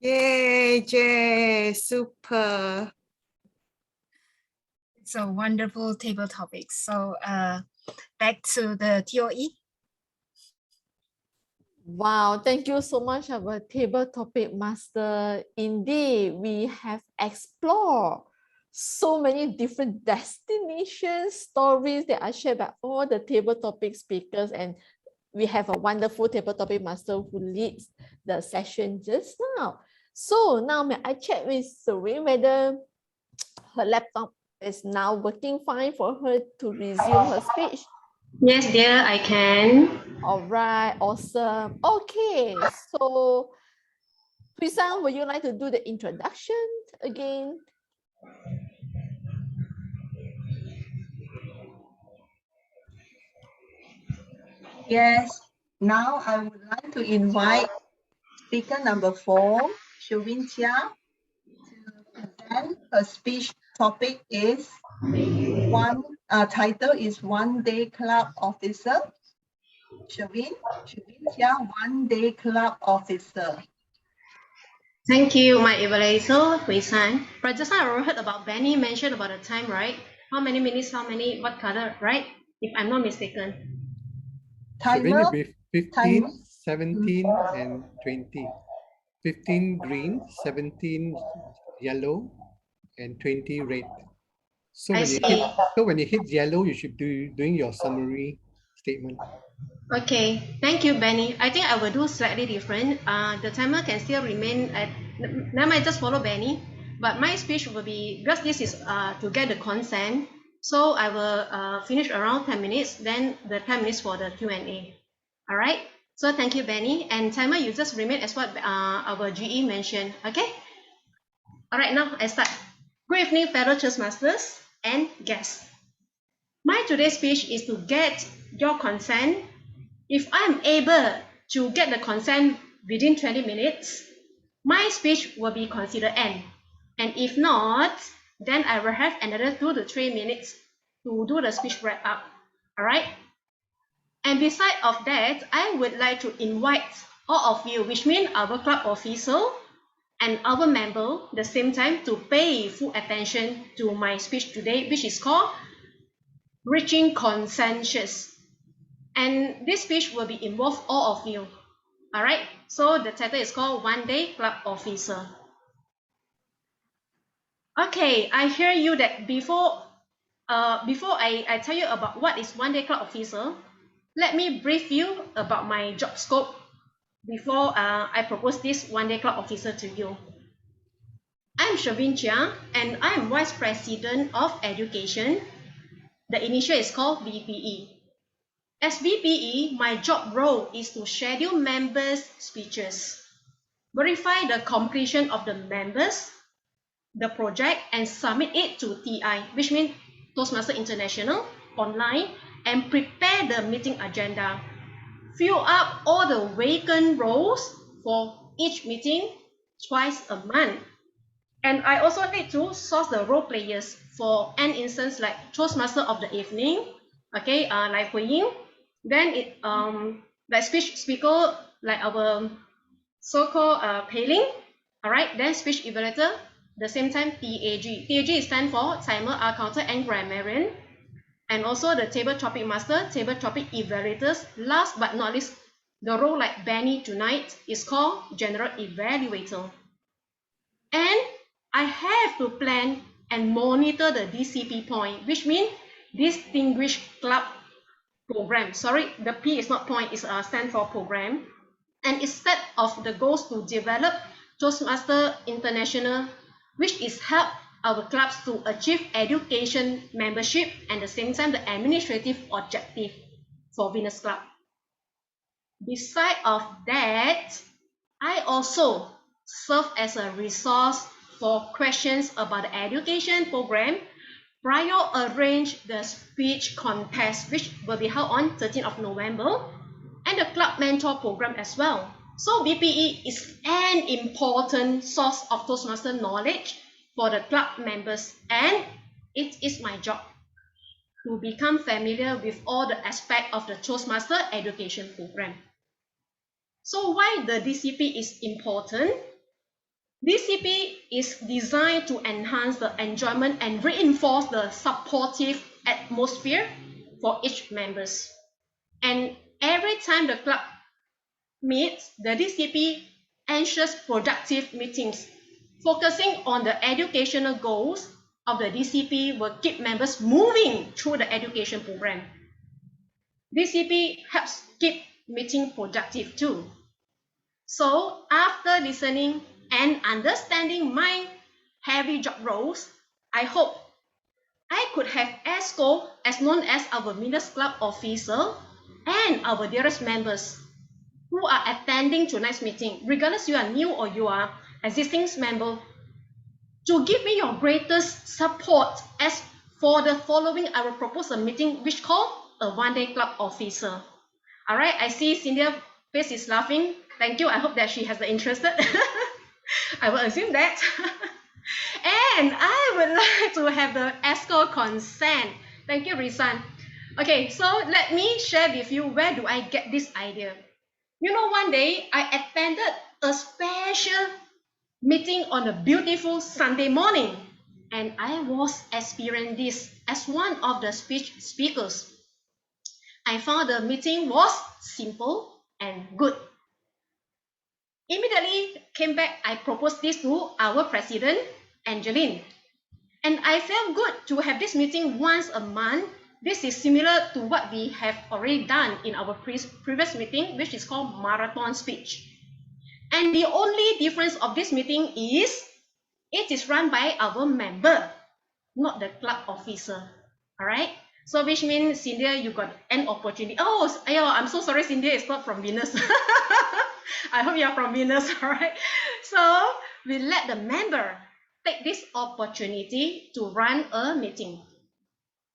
Yay, Jay, super. It's a wonderful table topic. So back to the TOE. Wow, thank you so much, our table topic master. Indeed, we have explored so many different destinations, stories that are shared by all the table topic speakers, and we have a wonderful table topic master who leads the session just now. So now may I check with Serene whether her laptop is now working fine for her to resume her speech? Yes, dear, I can. All right, awesome. Okay, so Huisan, would you like to do the introduction again? Yes. Now I would like to invite speaker number 4, Shovin Chia, to present her speech. Topic is title is One Day Club Officer. Shovin Chia, One Day Club Officer. Thank you, my evaluator, Hui San. But just now I heard about Benny mentioned about the time, right? How many minutes, what color, right? If I'm not mistaken. Timer, 15, 17, and 20. 15 green, 17 yellow, and 20 red. So when you hit yellow, you should be doing your summary statement. Okay, thank you, Benny. I think I will do slightly different. The timer can still remain at, now I just follow Benny, but my speech will be, because this is to get the consent, so I will finish around 10 minutes, then the 10 minutes for the Q&A. All right, so thank you, Benny. And timer, you just remain as what our GE mentioned, okay? All right, now I start. Good evening, fellow Toastmasters and guests. My today's speech is to get your consent. If I'm able to get the consent within 20 minutes, my speech will be considered end. And if not, then I will have another 2 to 3 minutes to do the speech wrap up. All right? And beside of that, I would like to invite all of you, which means our club officer and our member, the same time to pay full attention to my speech today, which is called Reaching Consensus. And this speech will be involve all of you. All right. So the title is called One Day Club Officer. Okay, I hear you that before I tell you about what is One Day Club Officer, let me brief you about my job scope before I propose this One Day Club Officer to you. I'm Shovin Chia, and I'm Vice President of Education. The initial is called VPE. As VPE, my job role is to schedule members' speeches, verify the completion of the members, the project, and submit it to TI, which means Toastmasters International, online, and prepare the meeting agenda. Fill up all the vacant roles for each meeting twice a month. And I also need to source the role players for an instance like Toastmaster of the evening, okay, like Hui Ying. Then like speaker like our so-called Pei Ling, all right. Then speech evaluator, the same time TAG. TAG is stand for timer, counter, and grammarian. And also the table topic master, table topic evaluators. Last but not least, the role like Benny tonight is called general evaluator. And I have to plan and monitor the DCP point, which means Distinguished Club Program. Sorry, the P is not point, it's stand for program. And it's set of the goals to develop Toastmasters International, which is help our clubs to achieve education membership and at the same time the administrative objective for Venus Club. Beside of that, I also serve as a resource for questions about the education program. Prior arrange the speech contest, which will be held on 13th of November, and the club mentor program as well. So VPE is an important source of Toastmaster knowledge for the club members, and it is my job to become familiar with all the aspects of the Toastmaster education program. So why the DCP is important? DCP is designed to enhance the enjoyment and reinforce the supportive atmosphere for each members. And every time the club meets, the DCP ensures productive meetings. Focusing on the educational goals of the DCP will keep members moving through the education program. DCP helps keep meeting productive too. So after listening and understanding my heavy job roles, I hope I could have ESCO, as known as our Venus Club officer, and our dearest members who are attending tonight's meeting, regardless you are new or you are existing member, to give me your greatest support. As for the following, I will propose a meeting which called a one-day club officer. All right, I see Cynthia face is laughing. Thank you. I hope that she has the interested. I will assume that. And I would like to have the ESCO consent. Thank you, Risan. Okay, so let me share with you where do I get this idea. You know, one day I attended a special meeting on a beautiful Sunday morning, and I was experiencing this as one of the speakers. I found the meeting was simple and good. Immediately came back, I proposed this to our president, Angeline. And I felt good to have this meeting once a month. This is similar to what we have already done in our previous meeting, which is called marathon speech. And the only difference of this meeting is it is run by our member, not the club officer. All right. So which means, Cynthia, you got an opportunity. Oh, I'm so sorry, Cynthia, it's not from Venus. I hope you are from Venus, all right? So we let the member take this opportunity to run a meeting.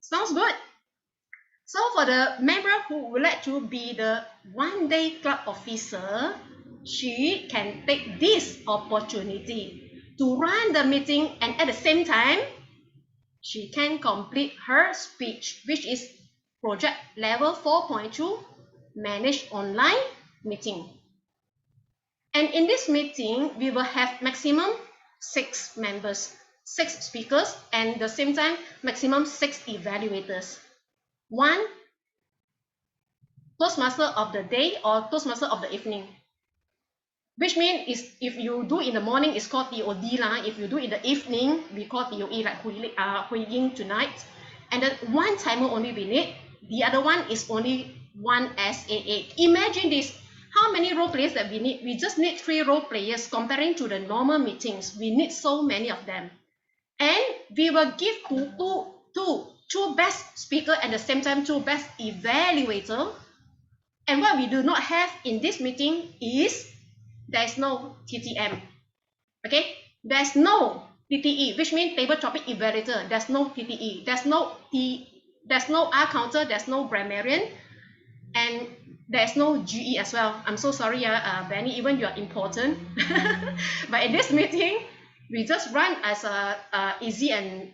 Sounds good. So for the member who would like to be the one-day club officer, she can take this opportunity to run the meeting, and at the same time, she can complete her speech, which is project level 4.2, manage online meeting. And in this meeting, we will have maximum 6 members, 6 speakers, and at the same time, maximum 6 evaluators. 1 Toastmaster of the day or Toastmaster of the evening. Which means is if you do in the morning, it's called TOD lah. If you do in the evening, we call TOE, like Hui Ying tonight. And then 1 timer only we need. The other one is only 1 SAA. Imagine this. How many role players that we need? We just need 3 role players comparing to the normal meetings. We need so many of them. And we will give two best speaker at the same time 2 best evaluator. And what we do not have in this meeting is there's no TTM. Okay? There's no TTE, which means table topic evaluator. There's no TTE. There's no R counter. There's no grammarian. And there's no GE as well. I'm so sorry, Benny, even you are important. But in this meeting, we just run as a easy and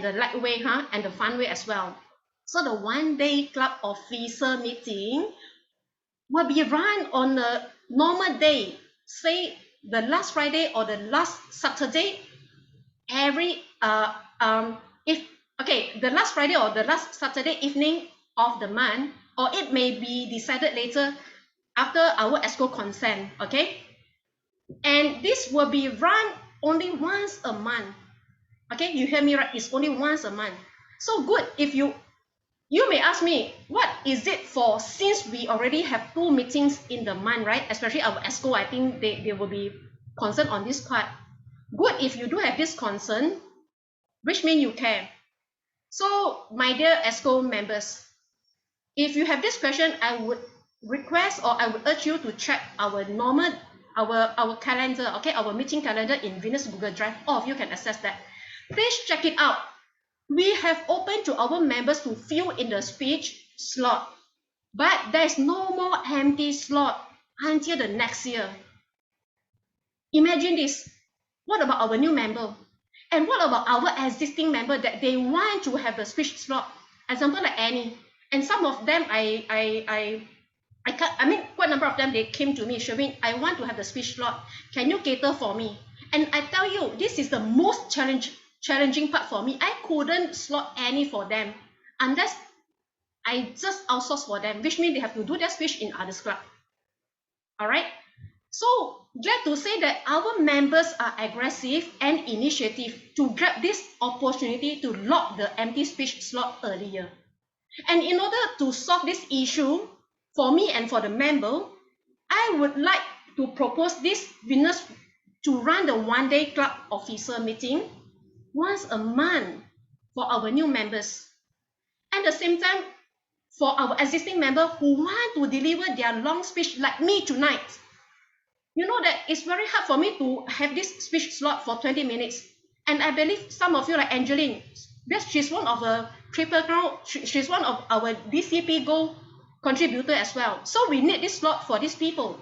the light way, and the fun way as well. So the one-day club officer meeting will be run on a normal day, say the last Friday or the last Saturday. The last Friday or the last Saturday evening of the month, or it may be decided later after our ESCO consent, okay? And this will be run only once a month. Okay, you hear me right? It's only once a month. So good. If you may ask me, what is it for? Since we already have 2 meetings in the month, right? Especially our ESCO, I think they will be concerned on this part. Good if you do have this concern, which means you care. So, my dear ESCO members, if you have this question, I would request or I would urge you to check our calendar, okay, our meeting calendar in Venus Google Drive. All of you can access that. Please check it out. We have opened to our members to fill in the speech slot, but there's no more empty slot until the next year. Imagine this. What about our new member? And what about our existing member that they want to have a speech slot? Example like Annie. And some of them, quite a number of them, they came to me, Sherwin, I want to have the speech slot. Can you cater for me? And I tell you, this is the most challenging part for me. I couldn't slot any for them unless I just outsource for them, which means they have to do their speech in others club. All right. So glad to say that our members are aggressive and initiative to grab this opportunity to lock the empty speech slot earlier. And in order to solve this issue, for me and for the member, I would like to propose this Venus to run the one-day club officer meeting once a month for our new members. And at the same time, for our existing members who want to deliver their long speech like me tonight. You know that it's very hard for me to have this speech slot for 20 minutes. And I believe some of you like Angeline, she's one of the Triple Crown, she's one of our DCP Gold contributor as well. So we need this slot for these people.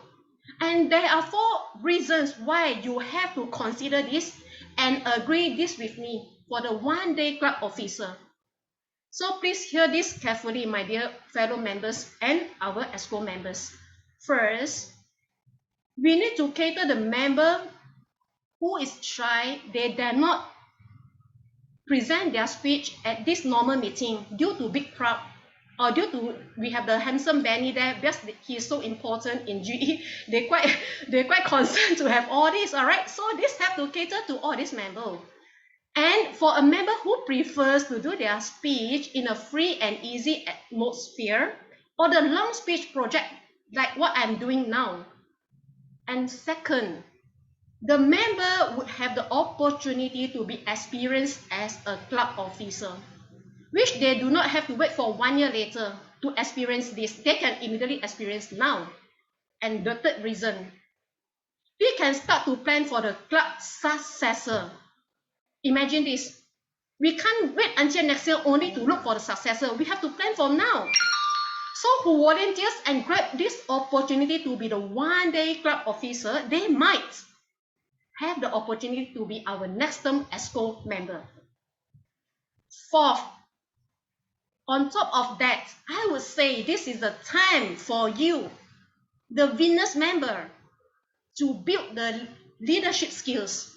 And there are 4 reasons why you have to consider this and agree this with me for the one-day club officer. So please hear this carefully, my dear fellow members and our ESCO members. First, we need to cater the member who is shy. They dare not present their speech at this normal meeting due to big crowd, or due to we have the handsome Benny there because he is so important in GE. They're quite concerned to have all this. All right, so this have to cater to all these members. And for a member who prefers to do their speech in a free and easy atmosphere, or the long speech project like what I'm doing now. And second, the member would have the opportunity to be experienced as a club officer, which they do not have to wait for 1 year later to experience this. They can immediately experience now. And the third reason, we can start to plan for the club successor. Imagine this. We can't wait until next year only to look for the successor. We have to plan for now. So who volunteers and grab this opportunity to be the one-day club officer, they might have the opportunity to be our next term ESCO member. Fourth, on top of that, I would say this is the time for you, the Venus member, to build the leadership skills,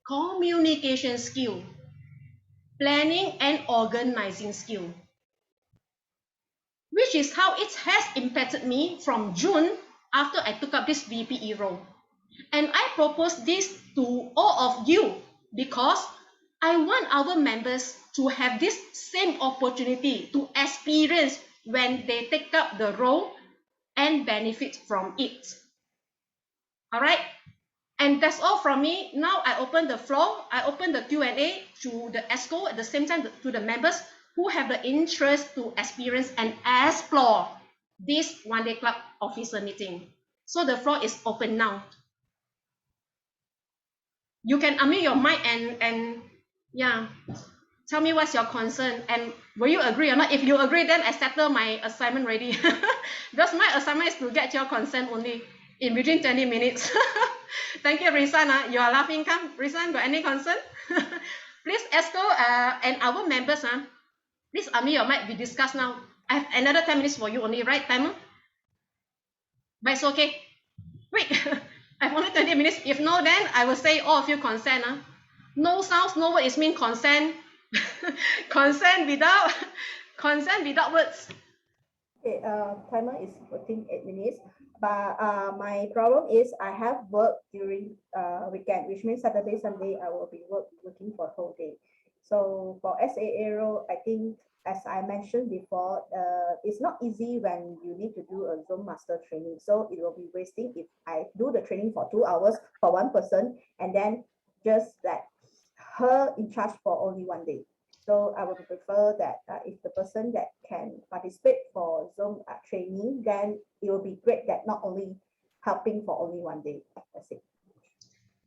communication skill, planning and organizing skill, which is how it has impacted me from June after I took up this VPE role. And I propose this to all of you because I want our members to have this same opportunity to experience when they take up the role and benefit from it. All right? And that's all from me. Now I open the floor. I open the Q&A to the ESCO at the same time to the members who have the interest to experience and explore this one-day club officer meeting. So the floor is open now. You can unmute your mic and yeah, tell me what's your concern and will you agree or not? If you agree, then I settle my assignment ready. Because my assignment is to get your consent only in between 20 minutes. Thank you, Risan. You are laughing. Come, Risan, got any concern? Please, ESCO and our members, please unmute your mic. We discuss now. I have another 10 minutes for you only, right, timer? But it's okay. Quick. I have only 20 minutes. If no, then I will say all of you consent. No sounds, no word is mean consent. consent without words. Okay, timer is 8 minutes. But my problem is I have work during weekend, which means Saturday, Sunday, I will be working for the whole day. So for SAA role, I think, as I mentioned before, it's not easy when you need to do a Zoom master training. So it will be wasting if I do the training for 2 hours for one person and then just let her in charge for only 1 day. So I would prefer that if the person that can participate for Zoom training, then it will be great that not only helping for only 1 day. That's it.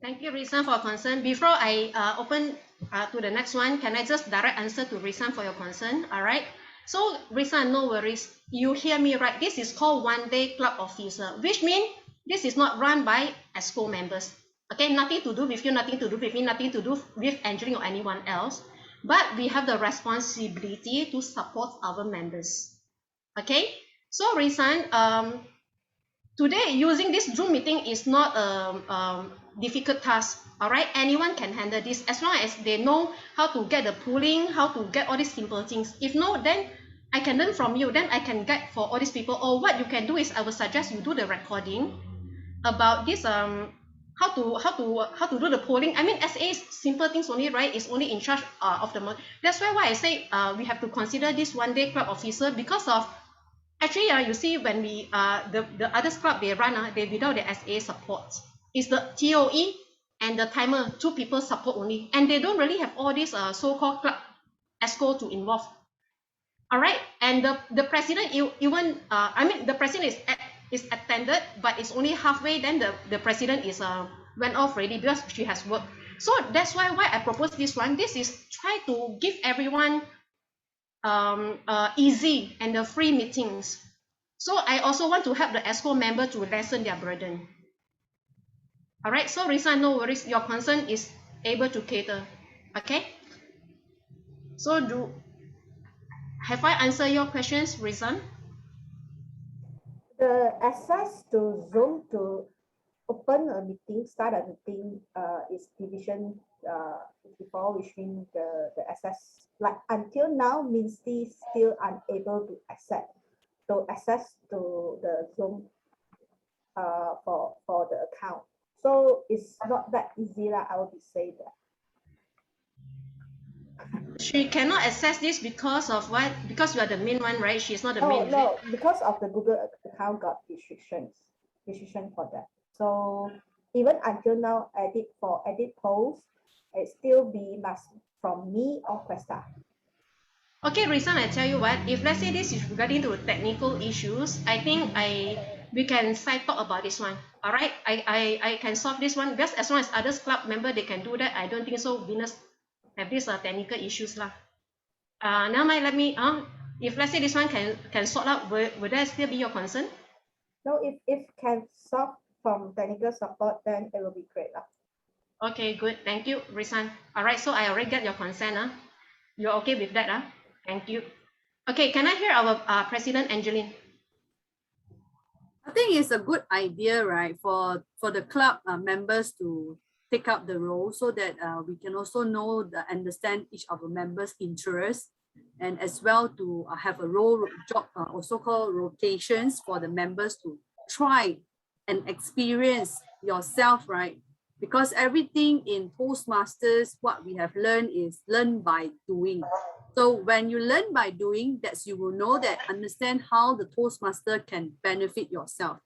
Thank you, Risan, for concern. Before I open to the next one, can I just direct answer to Risan for your concern? All right. So Risan, no worries. You hear me right? This is called one-day club officer, which means this is not run by ESCO members. Okay, nothing to do with you, nothing to do with me, nothing to do with Angeline or anyone else. But we have the responsibility to support our members. Okay, so Risan, today using this Zoom meeting is not a difficult task. All right, anyone can handle this as long as they know how to get the pooling, how to get all these simple things. If no, then I can learn from you. Then I can guide for all these people. Or what you can do is I will suggest you do the recording about this how to do the polling. I mean, SA's simple things only, right? Is only in charge of the month. That's why I say we have to consider this one-day club officer because of actually you see when we the other club they run they without the SA support. It's the TOE and the timer, 2 people support only, and they don't really have all these so-called club ESCO to involve. All right, and the president even I mean the president is attended, but it's only halfway. Then the president is went off already because she has work. So that's why I propose this one. This is try to give everyone easy and the free meetings. So I also want to help the ESCO member to lessen their burden. All right, so Risa, no worries, your concern is able to cater, okay? So have I answered your questions, Risa? The access to Zoom to open a meeting, start a meeting is division 54, which means the access, like until now, Mincy still unable to access to the Zoom for the account. So it's not that easy lah, I would say that. She cannot access this because of what? Because you are the main one, right? She's not the main. No, because of the Google account got restriction for that. So even until now, edit posts, it still be must from me or Questa. Okay, Risa, I tell you what, if let's say this is regarding to technical issues, I think we can side talk about this one. All right, I can solve this one because as long as others club member they can do that, I don't think so. Venus have these technical issues lah. Now let me if let's say this one can sort out, will that still be your concern? No, if can solve from technical support, then it will be great lah. Okay, good. Thank you, Risan. All right, so I already get your consent. You're okay with that? Thank you. Okay, can I hear our President Angeline? I think it's a good idea, right, for the club members to take up the role so that we can also understand each of the members' interests, and as well to have a job, also called rotations for the members to try and experience yourself, right? Because everything in Toastmasters, what we have learned is learn by doing. So when you learn by doing, that's you will know that understand how the Toastmaster can benefit yourself.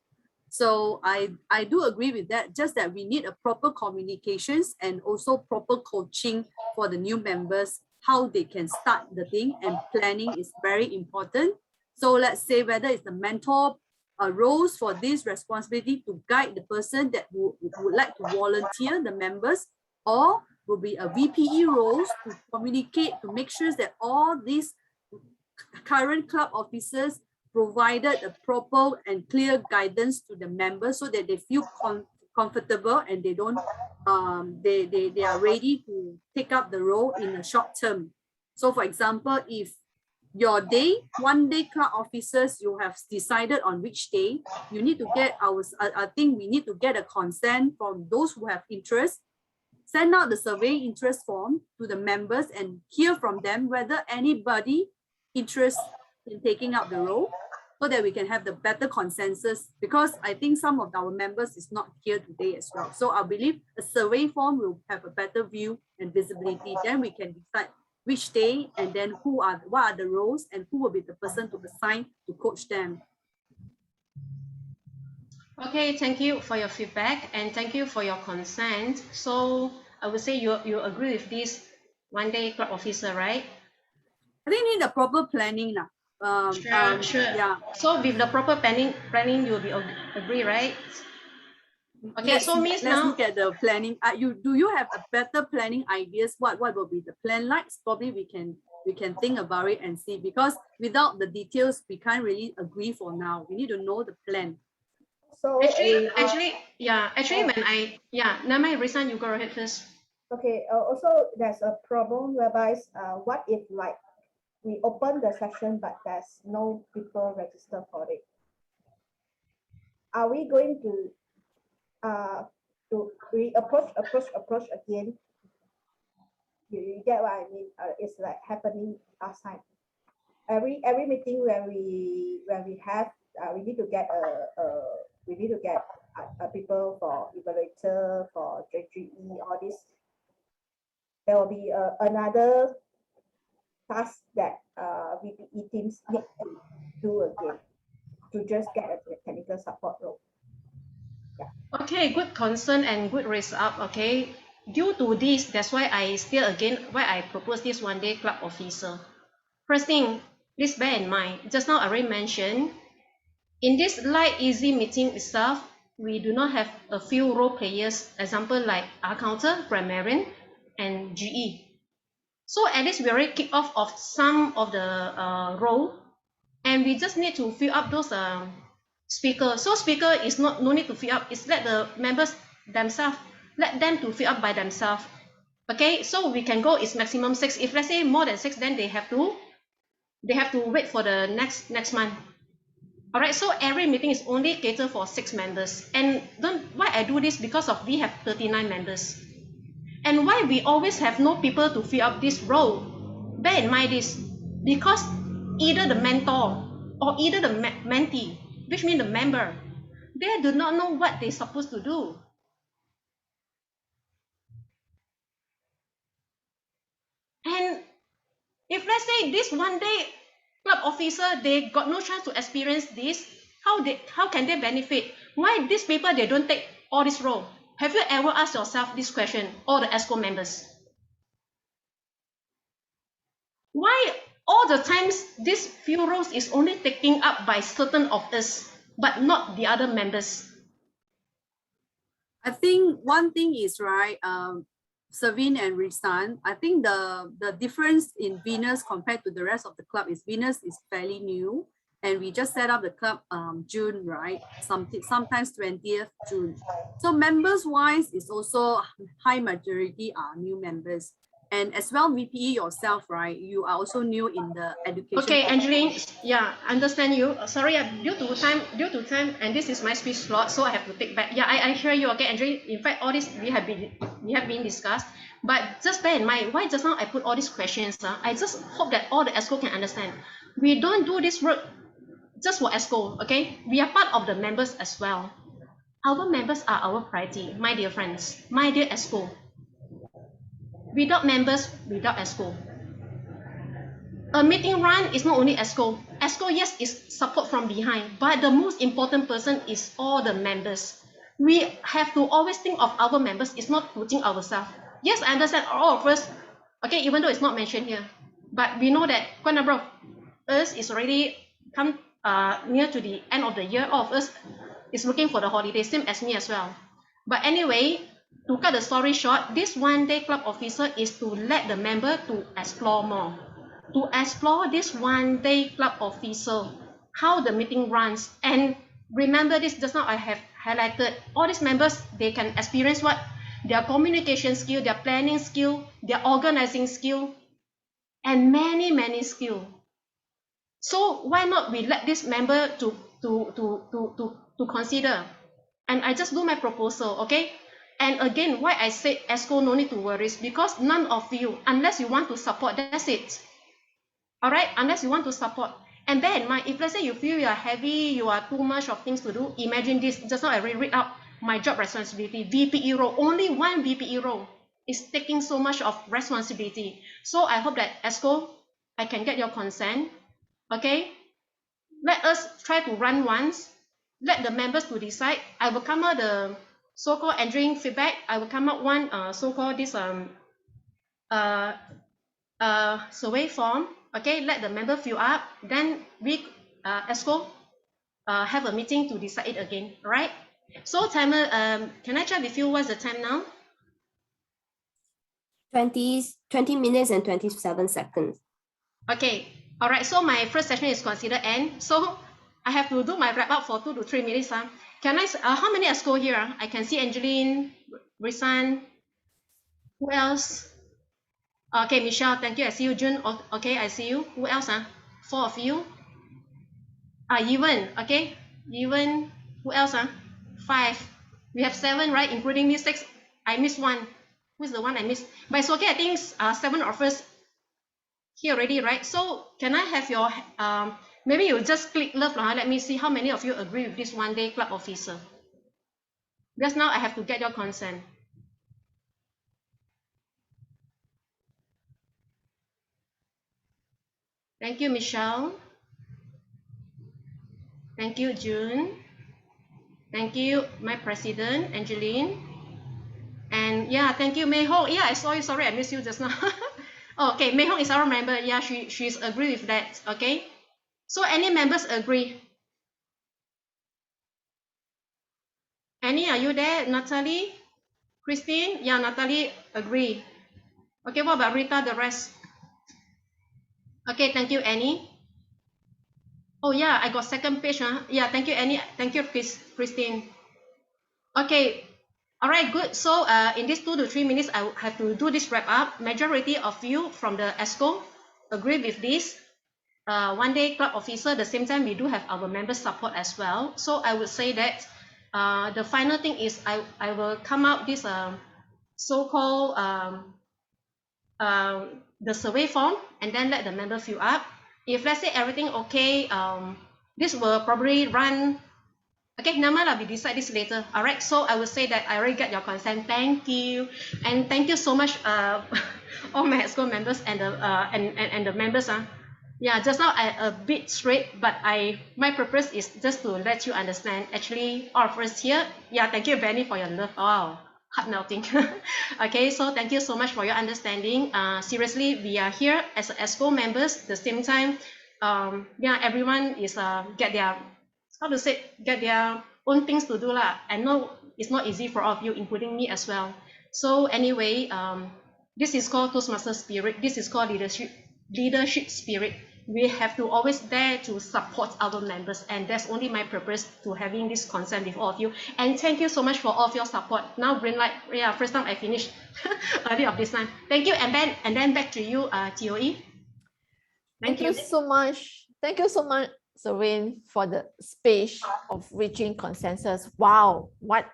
So I do agree with that, just that we need a proper communications and also proper coaching for the new members, how they can start the thing, and planning is very important. So let's say whether it's the mentor roles for this responsibility to guide the person that would like to volunteer the members, or will be a VPE roles to communicate, to make sure that all these current club officers provided a proper and clear guidance to the members so that they feel comfortable and they don't they are ready to take up the role in the short term. So for example, if your day, 1 day club officers, you have decided on which day, you need to get I think we need to get a consent from those who have interest, send out the survey interest form to the members and hear from them whether anybody interested in taking up the role, so that we can have the better consensus, because I think some of our members is not here today as well. So I believe a survey form will have a better view and visibility. Then we can decide which day and then what are the roles and who will be the person to assign to coach them. Okay, thank you for your feedback and thank you for your consent. So I would say you agree with this 1 day club officer, right? I think need a proper planning now. Sure. Yeah. So with the proper planning you will be agree, right? Okay, so Miss, let's now look at the planning. Do you have a better planning ideas? What will be the plan like? Probably we can think about it and see, because without the details we can't really agree for now. We need to know the plan. So actually, when never mind, Risan, you go ahead first. Okay. Also, there's a problem whereby what if like we open the session but there's no people register for it? Are we going to approach again? You get what I mean? It's like happening last time. Every meeting when we have we need to get people for evaluator, for JGE, all this. There will be another task that VPE teams need to do again to just get a technical support role. Yeah. Okay, good concern and good raise up. Okay, due to this, that's why I propose this 1 day club officer. First thing, please bear in mind, just now I already mentioned, in this light easy meeting itself, we do not have a few role players, example like accountant, grammarian, and GE. So at least we already kick off of some of the role And we just need to fill up those speaker. So speaker is no need to fill up. It's let the members themselves, let them to fill up by themselves. Okay, so we can go is maximum 6. If let's say more than 6, then they have to wait for the next month. All right, so every meeting is only catered for 6 members. And why I do this, because of we have 39 members. And why we always have no people to fill up this role? Bear in mind this, because either the mentor or either the mentee, which means the member, they do not know what they're supposed to do. And if let's say this one day club officer, they got no chance to experience this, how can they benefit? Why these people, they don't take all this role? Have you ever asked yourself this question, all the ESCO members? Why all the times this few roles is only taken up by certain of us, but not the other members? I think one thing is right, Savin and Risan, I think the difference in Venus compared to the rest of the club is Venus is fairly new, and we just set up the club June, right? Sometimes 20th June. So members wise is also high majority are new members. And as well, VPE yourself, right? You are also new in the education. Okay, Angeline, yeah, understand you. Sorry, due to time, and this is my speech slot, so I have to take back. Yeah, I hear you. Okay, Angeline. In fact, all this we have been discussed. But just bear in mind, why just now I put all these questions. I just hope that all the ESCO can understand. We don't do this work just for ESCO. Okay, we are part of the members as well. Our members are our priority, my dear friends, my dear ESCO. Without members, without ESCO. A meeting run is not only ESCO. ESCO, yes, is support from behind, but the most important person is all the members. We have to always think of our members, it's not putting ourselves. Yes, I understand all of us, okay, even though it's not mentioned here, but we know that quite a number of us is already come near to the end of the year. All of us is looking for the holiday, same as me as well. But anyway, to cut the story short, this one-day club officer is to let the member to explore more. To explore this one-day club officer, how the meeting runs. And remember this, just now I have highlighted, all these members, they can experience what? Their communication skill, their planning skill, their organizing skill, and many, many skills. So why not we let this member to consider? And I just do my proposal, okay? And again, why I said ESCO no need to worry, because none of you, unless you want to support, that's it. All right, unless you want to support. And then, if let's say you feel you are heavy, you are too much of things to do, imagine this. Just now I read out my job responsibility, VPE role. Only one VPE role is taking so much of responsibility. So I hope that ESCO, I can get your consent. Okay, let us try to run once. Let the members to decide. I will come out the so-called entering feedback. I will come up one so-called this survey form. Okay, let the member fill up. Then we ESCO have a meeting to decide it again. All right. So timer, can I check with you what's the time now? 20 minutes and 27 seconds. Okay. All right. So my first session is considered end. So I have to do my wrap up for 2 to 3 minutes. Can I? How many ESCO here? I can see Angeline, Risan. Who else? Okay, Michelle. Thank you. I see you, June. Okay, I see you. Who else? 4 of you. Ewan. Okay, Ewan. Who else? 5. We have 7, right? Including me 6. I missed 1. Who's the one I missed? But it's okay. I think 7 of us here already, right? So can I have your maybe you just click love. Let me see how many of you agree with this one-day club officer. Just now I have to get your consent. Thank you, Michelle. Thank you, June. Thank you, my president, Angeline. And yeah, thank you, Mei Hong. Yeah, I saw you. Sorry, I missed you just now. Okay, Mei Hong is our member. Yeah, she's agree with that. Okay. So any members agree? Annie, are you there? Natalie? Christine? Yeah, Natalie agree. Okay, what about Rita, the rest? Okay, thank you, Annie. Oh yeah, I got second page. Yeah, thank you, Annie. Thank you, Christine. Okay. All right, good. So in these 2 to 3 minutes, I will have to do this wrap up. Majority of you from the ESCO agree with this. One day club officer, the same time we do have our member support as well. So I would say that the final thing is I will come out this so-called the survey form and then let the member fill up. If let's say everything okay, this will probably run. Okay, Nama, we decide this later. All right, so I would say that I already get your consent. Thank you, and thank you so much, all my ESCO members and the members. Yeah, just now I a bit straight, but my purpose is just to let you understand. Actually, all of us here. Yeah, thank you, Benny, for your love. Oh, heart melting. Okay, so thank you so much for your understanding. Seriously, we are here as ESCO members. At the same time, yeah, everyone is get their get their own things to do lah. I know it's not easy for all of you, including me as well. So anyway, this is called Toastmaster spirit. This is called leadership spirit. We have to always dare to support our members, and that's only my purpose to having this concern with all of you. And thank you so much for all of your support. Now green light. Yeah, first time I finished early of this time. Thank you, and then back to you, TOE. Thank you so much. Thank you so much, Serene, for the speech of reaching consensus. Wow, what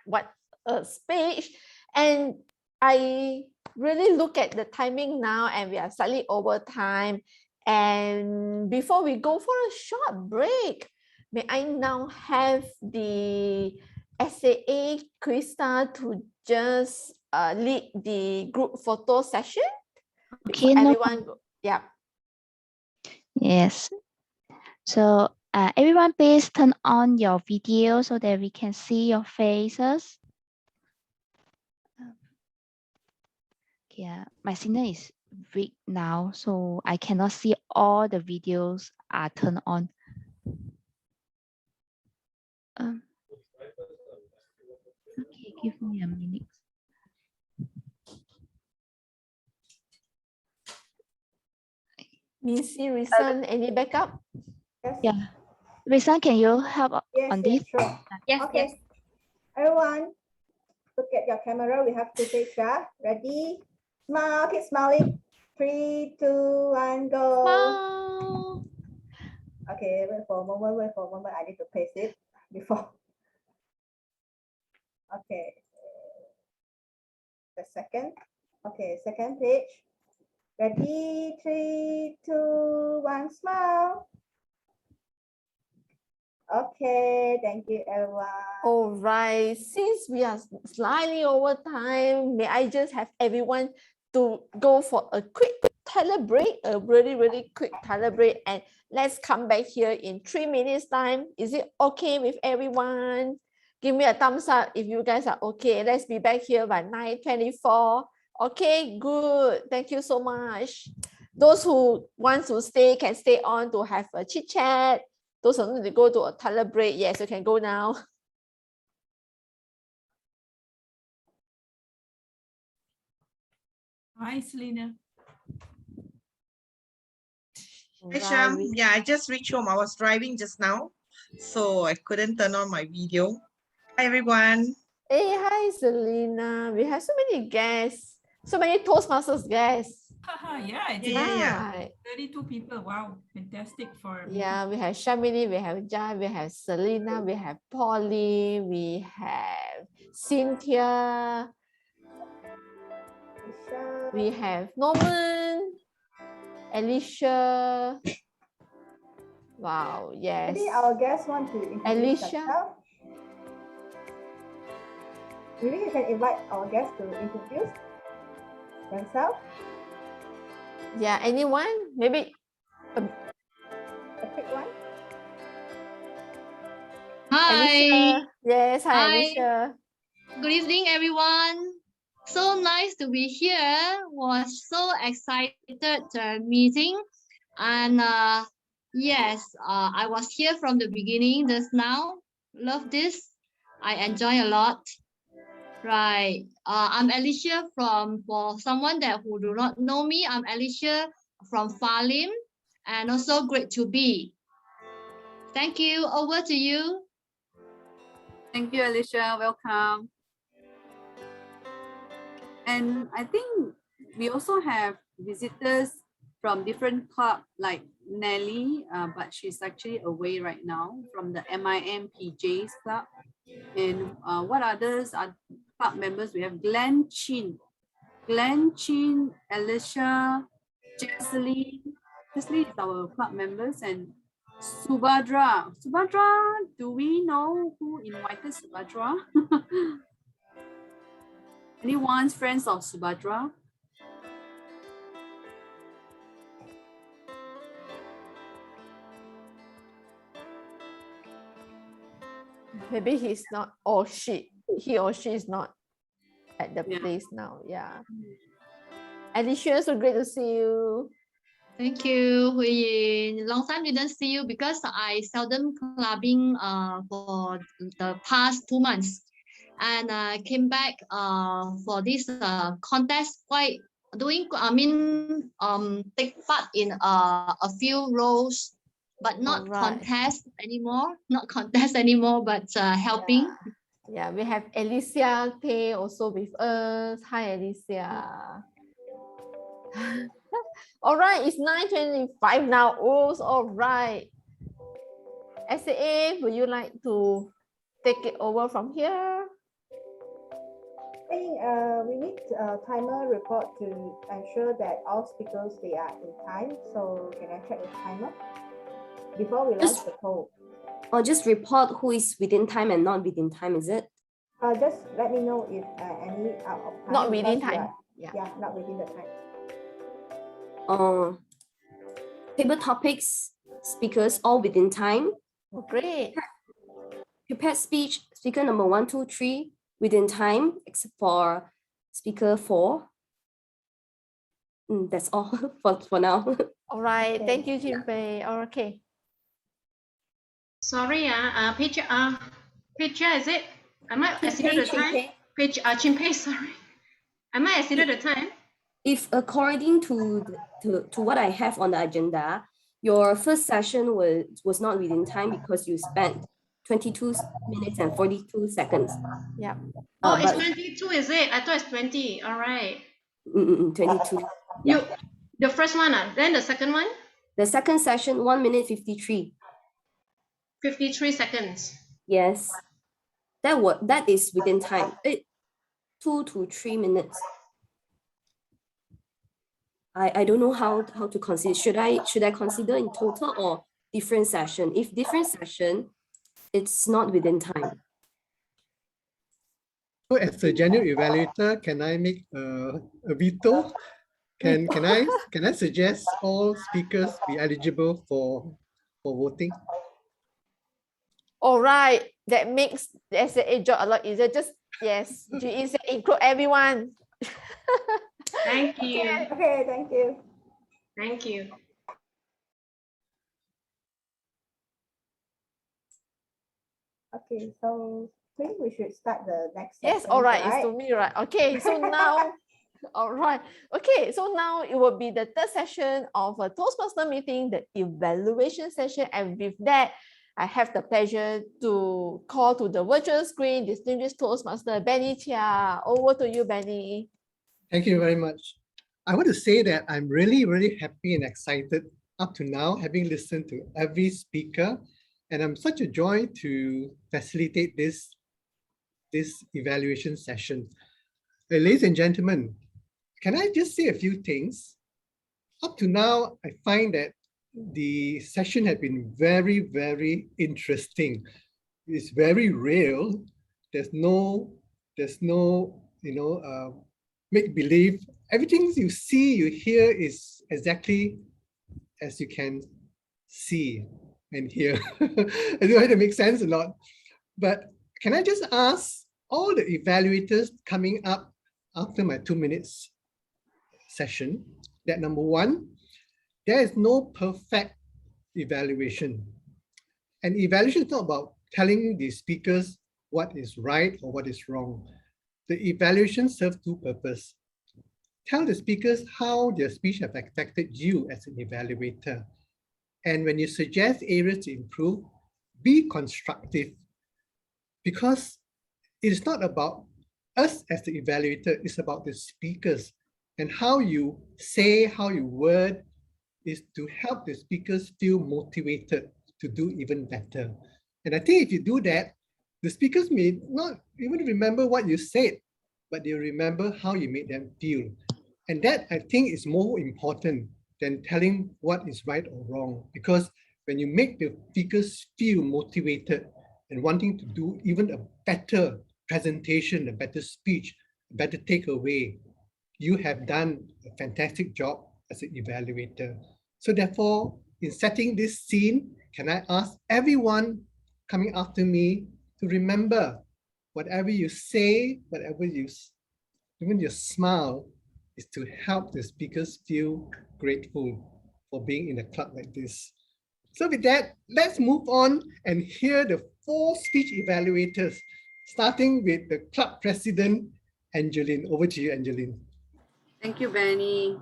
a speech. And I really look at the timing now, and we are slightly over time. And before we go for a short break, may I now have the SAA Krista to just lead the group photo session? Okay, everyone, yeah. Yes. So everyone please turn on your video so that we can see your faces. Yeah, my signal is weak now, so I cannot see all the videos are turned on. Okay, give me a minute. Missy, Risan, any backup? Yes. Yeah. Risan, can you help on this? Sure. Yes, okay. yes. Everyone, look at your camera. We have to take shot. Ready? Smile. Keep smiling. 3, 2, 1, go. Smile. Okay, wait for a moment. Wait for a moment. I need to paste it before. Okay. The second. Okay, second page. Ready? 3, 2, 1, smile. Okay, thank you, everyone. All right, since we are slightly over time, may I just have everyone to go for a quick toilet break, a really quick toilet break, and let's come back here in 3 minutes time. Is it okay with everyone? Give me a thumbs up if you guys are okay. Let's be back here by 9:24. Okay, good. Thank you so much. Those who want to stay can stay on to have a chit chat. Those who need to go to a toilet break, yes, you can go now. Hi, Selena. Hi, Sham. Yeah, I just reached home. I was driving just now, so I couldn't turn on my video. Hi, everyone. Hey, hi, Selena. We have so many guests, so many Toastmasters guests. Yeah, it's Yeah. 32 people. Wow, fantastic for me. Yeah, we have Shamini, we have Jai, we have Selena, we have Polly, we have Cynthia, we have Norman, Alicia. Wow, yes. Maybe our guests want to introduce Alicia. themselves. Maybe you can invite our guests to introduce themselves. Yeah, anyone? Maybe a quick one. Hi. Alicia. Yes, hi, Hi. Alicia. Good evening, everyone. So nice to be here. Was so excited meeting, and yes, I was here from the beginning just now. Love this. I enjoy a lot. Right. I'm Alicia for someone that who do not know me, I'm Alicia from Falim, and also great to be. Thank you. Over to you. Thank you, Alicia. Welcome. And I think we also have visitors from different clubs like Nelly, but she's actually away right now, from the MIM PJs club. And what others are club members? We have Glenn Chin, Alicia, Jesseline. Jesseline is our club members, and Subhadra. Subhadra, do we know who invited Subhadra? Anyone's friends of Subhadra? Maybe he's not, or he or she is not at the place now. Yeah. Alicia, so great to see you. Thank you, Hui Yin. Long time didn't see you because I seldom clubbing for the past 2 months, and I came back for this contest. Take part in a few roles, but not contest anymore. Not contest anymore, but helping. Yeah, we have Alicia Tay also with us. Hi, Alicia. All right, it's 9:25 now. Oh, all right. SAA, would you like to take it over from here? I think we need a timer report to ensure that all speakers, they are in time. So can I check the timer before we launch the poll? Or just report who is within time and not within time, is it? Just let me know if any out of time. Not within because we time. are- yeah, not within the time. Table topics, speakers, all within time. Oh, great. Prepared speech, speaker number 1, 2, 3, within time, except for speaker 4. That's all for now. All right, thank you, Jin Pei. Okay. Sorry, page, is it? I might exceeded the time. Page, Chin Pei, sorry. I might exceeded the time. If according to what I have on the agenda, your first session was not within time because you spent 22 minutes and 42 seconds. Yeah. Oh, it's 22, is it? I thought it's 20. All right. 22. The first one, then the second one? The second session, 1 minute 53. 53 seconds. Yes. That is within time. 2 to 3 minutes. I don't know how to consider. Should I consider in total or different session? If different session, it's not within time. So as a general evaluator, can I make a veto? Can I suggest all speakers be eligible for voting? All right, that makes the SAA job a lot easier. Just yes, GE said include everyone. Thank you. Okay, thank you. Thank you. Okay, so I think we should start the next Yes, session, all right, it's to me, right? Okay, so now, all right. Okay, so now it will be the third session of a Toastmaster meeting, the evaluation session. And with that, I have the pleasure to call to the virtual screen distinguished Toastmaster Benny Chia. Over to you, Benny. Thank you very much. I want to say that I'm really, really happy and excited up to now, having listened to every speaker. And I'm such a joy to facilitate this evaluation session. Ladies and gentlemen, can I just say a few things? Up to now, I find that the session has been very, very interesting. It's very real. There's no make believe. Everything you see, you hear is exactly as you can see and hear. I don't know how to make sense or not. But can I just ask all the evaluators coming up after my 2 minutes session that number one, there is no perfect evaluation. And evaluation is not about telling the speakers what is right or what is wrong. The evaluation serves two purposes. Tell the speakers how their speech have affected you as an evaluator. And when you suggest areas to improve, be constructive, because it is not about us as the evaluator, it's about the speakers, and how you say, how you word is to help the speakers feel motivated to do even better. And I think if you do that, the speakers may not even remember what you said, but they remember how you made them feel. And that, I think, is more important than telling what is right or wrong, because when you make the speakers feel motivated and wanting to do even a better presentation, a better speech, a better takeaway, you have done a fantastic job as an evaluator. So therefore, in setting this scene, can I ask everyone coming after me to remember whatever you say, whatever you, even your smile, is to help the speakers feel grateful for being in a club like this. So with that, let's move on and hear the 4 speech evaluators, starting with the club president, Angeline. Over to you, Angeline. Thank you, Benny.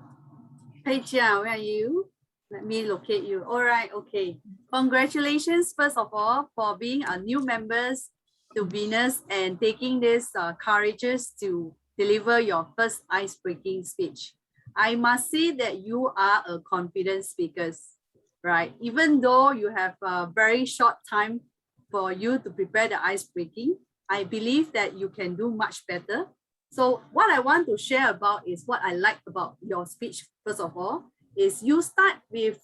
Hey, Chia, where are you? Let me locate you. All right, okay. Congratulations, first of all, for being a new members to Venus and taking this courageous to deliver your first ice-breaking speech. I must say that you are a confident speakers, right? Even though you have a very short time for you to prepare the ice-breaking, I believe that you can do much better. So what I want to share about is what I like about your speech, first of all, is you start with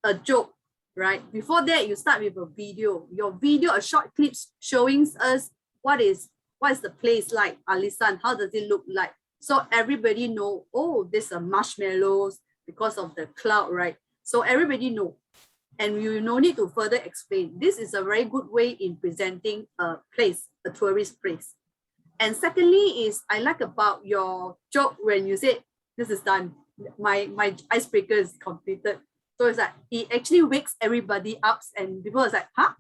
a joke, right? Before that, you start with a video. Your video, a short clip showing us what is the place like, Alisan, how does it look like? So everybody know, oh, there's a marshmallows because of the cloud, right? So everybody know, and you no need to further explain. This is a very good way in presenting a place, a tourist place. And secondly is, I like about your joke when you said, this is done, my icebreaker is completed. So it's like, it actually wakes everybody up and people are like, huh?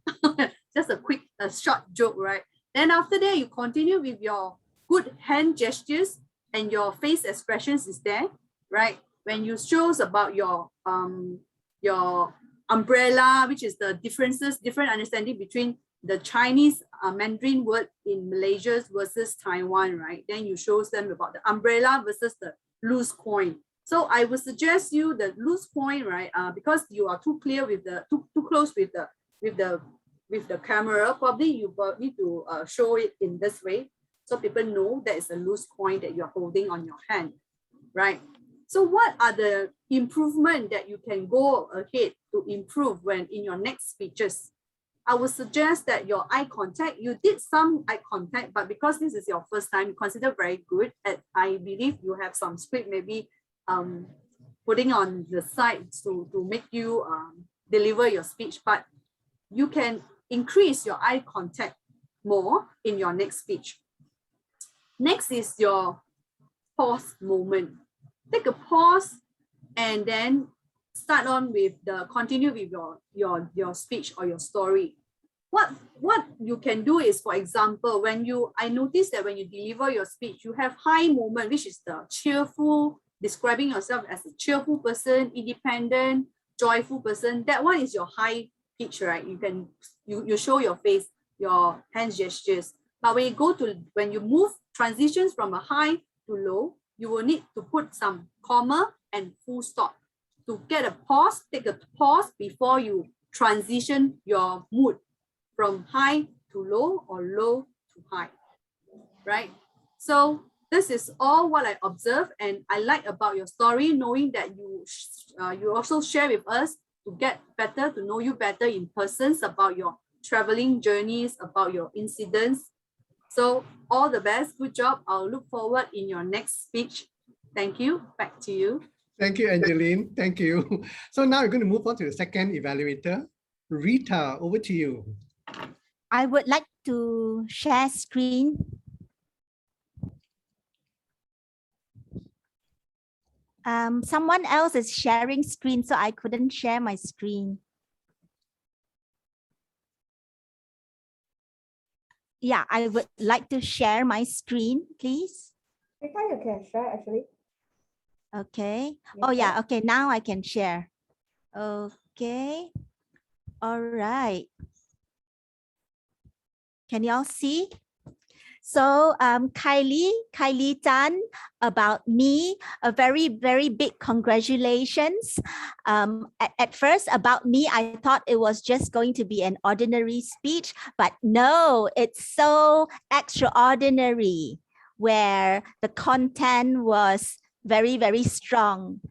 Just a short joke, right? Then after that, you continue with your good hand gestures and your face expressions is there, right? When you shows about your umbrella, which is the different understanding between the Chinese Mandarin word in Malaysia versus Taiwan, right? Then you shows them about the umbrella versus the loose coin. So I would suggest you the loose coin, right? Because you are too clear with the too close with the camera. Probably you need to show it in this way so people know that it's a loose coin that you're holding on your hand, right? So what are the improvement that you can go ahead to improve when in your next speeches? I would suggest that your eye contact, you did some eye contact, but because this is your first time, consider very good. And I believe you have some script maybe putting on the side to make you deliver your speech, but you can increase your eye contact more in your next speech. Next is your pause moment. Take a pause and then start on with continue with your speech or your story. What you can do is, for example, I noticed that when you deliver your speech, you have high moment, which is the cheerful, describing yourself as a cheerful person, independent, joyful person. That one is your high pitch, right? You show your face, your hand gestures. But when you move transitions from a high to low, you will need to put some comma and full stop. To get a pause, take a pause before you transition your mood from high to low or low to high, right? So this is all what I observe and I like about your story, knowing that you also share with us to get better, to know you better in person about your traveling journeys, about your incidents. So all the best, good job. I'll look forward in your next speech. Thank you, back to you. Thank you, Angeline. Thank you. So now we're going to move on to the second evaluator. Rita, over to you. I would like to share screen. Someone else is sharing screen, so I couldn't share my screen. Yeah, I would like to share my screen, please. Rita, you can share actually. Okay. Oh yeah, okay, now I can share. Okay. All right. Can y'all see? So Kylie Tan, about me, a very, very big congratulations. At first, about me, I thought it was just going to be an ordinary speech, but no, it's so extraordinary, where the content was very, very strong.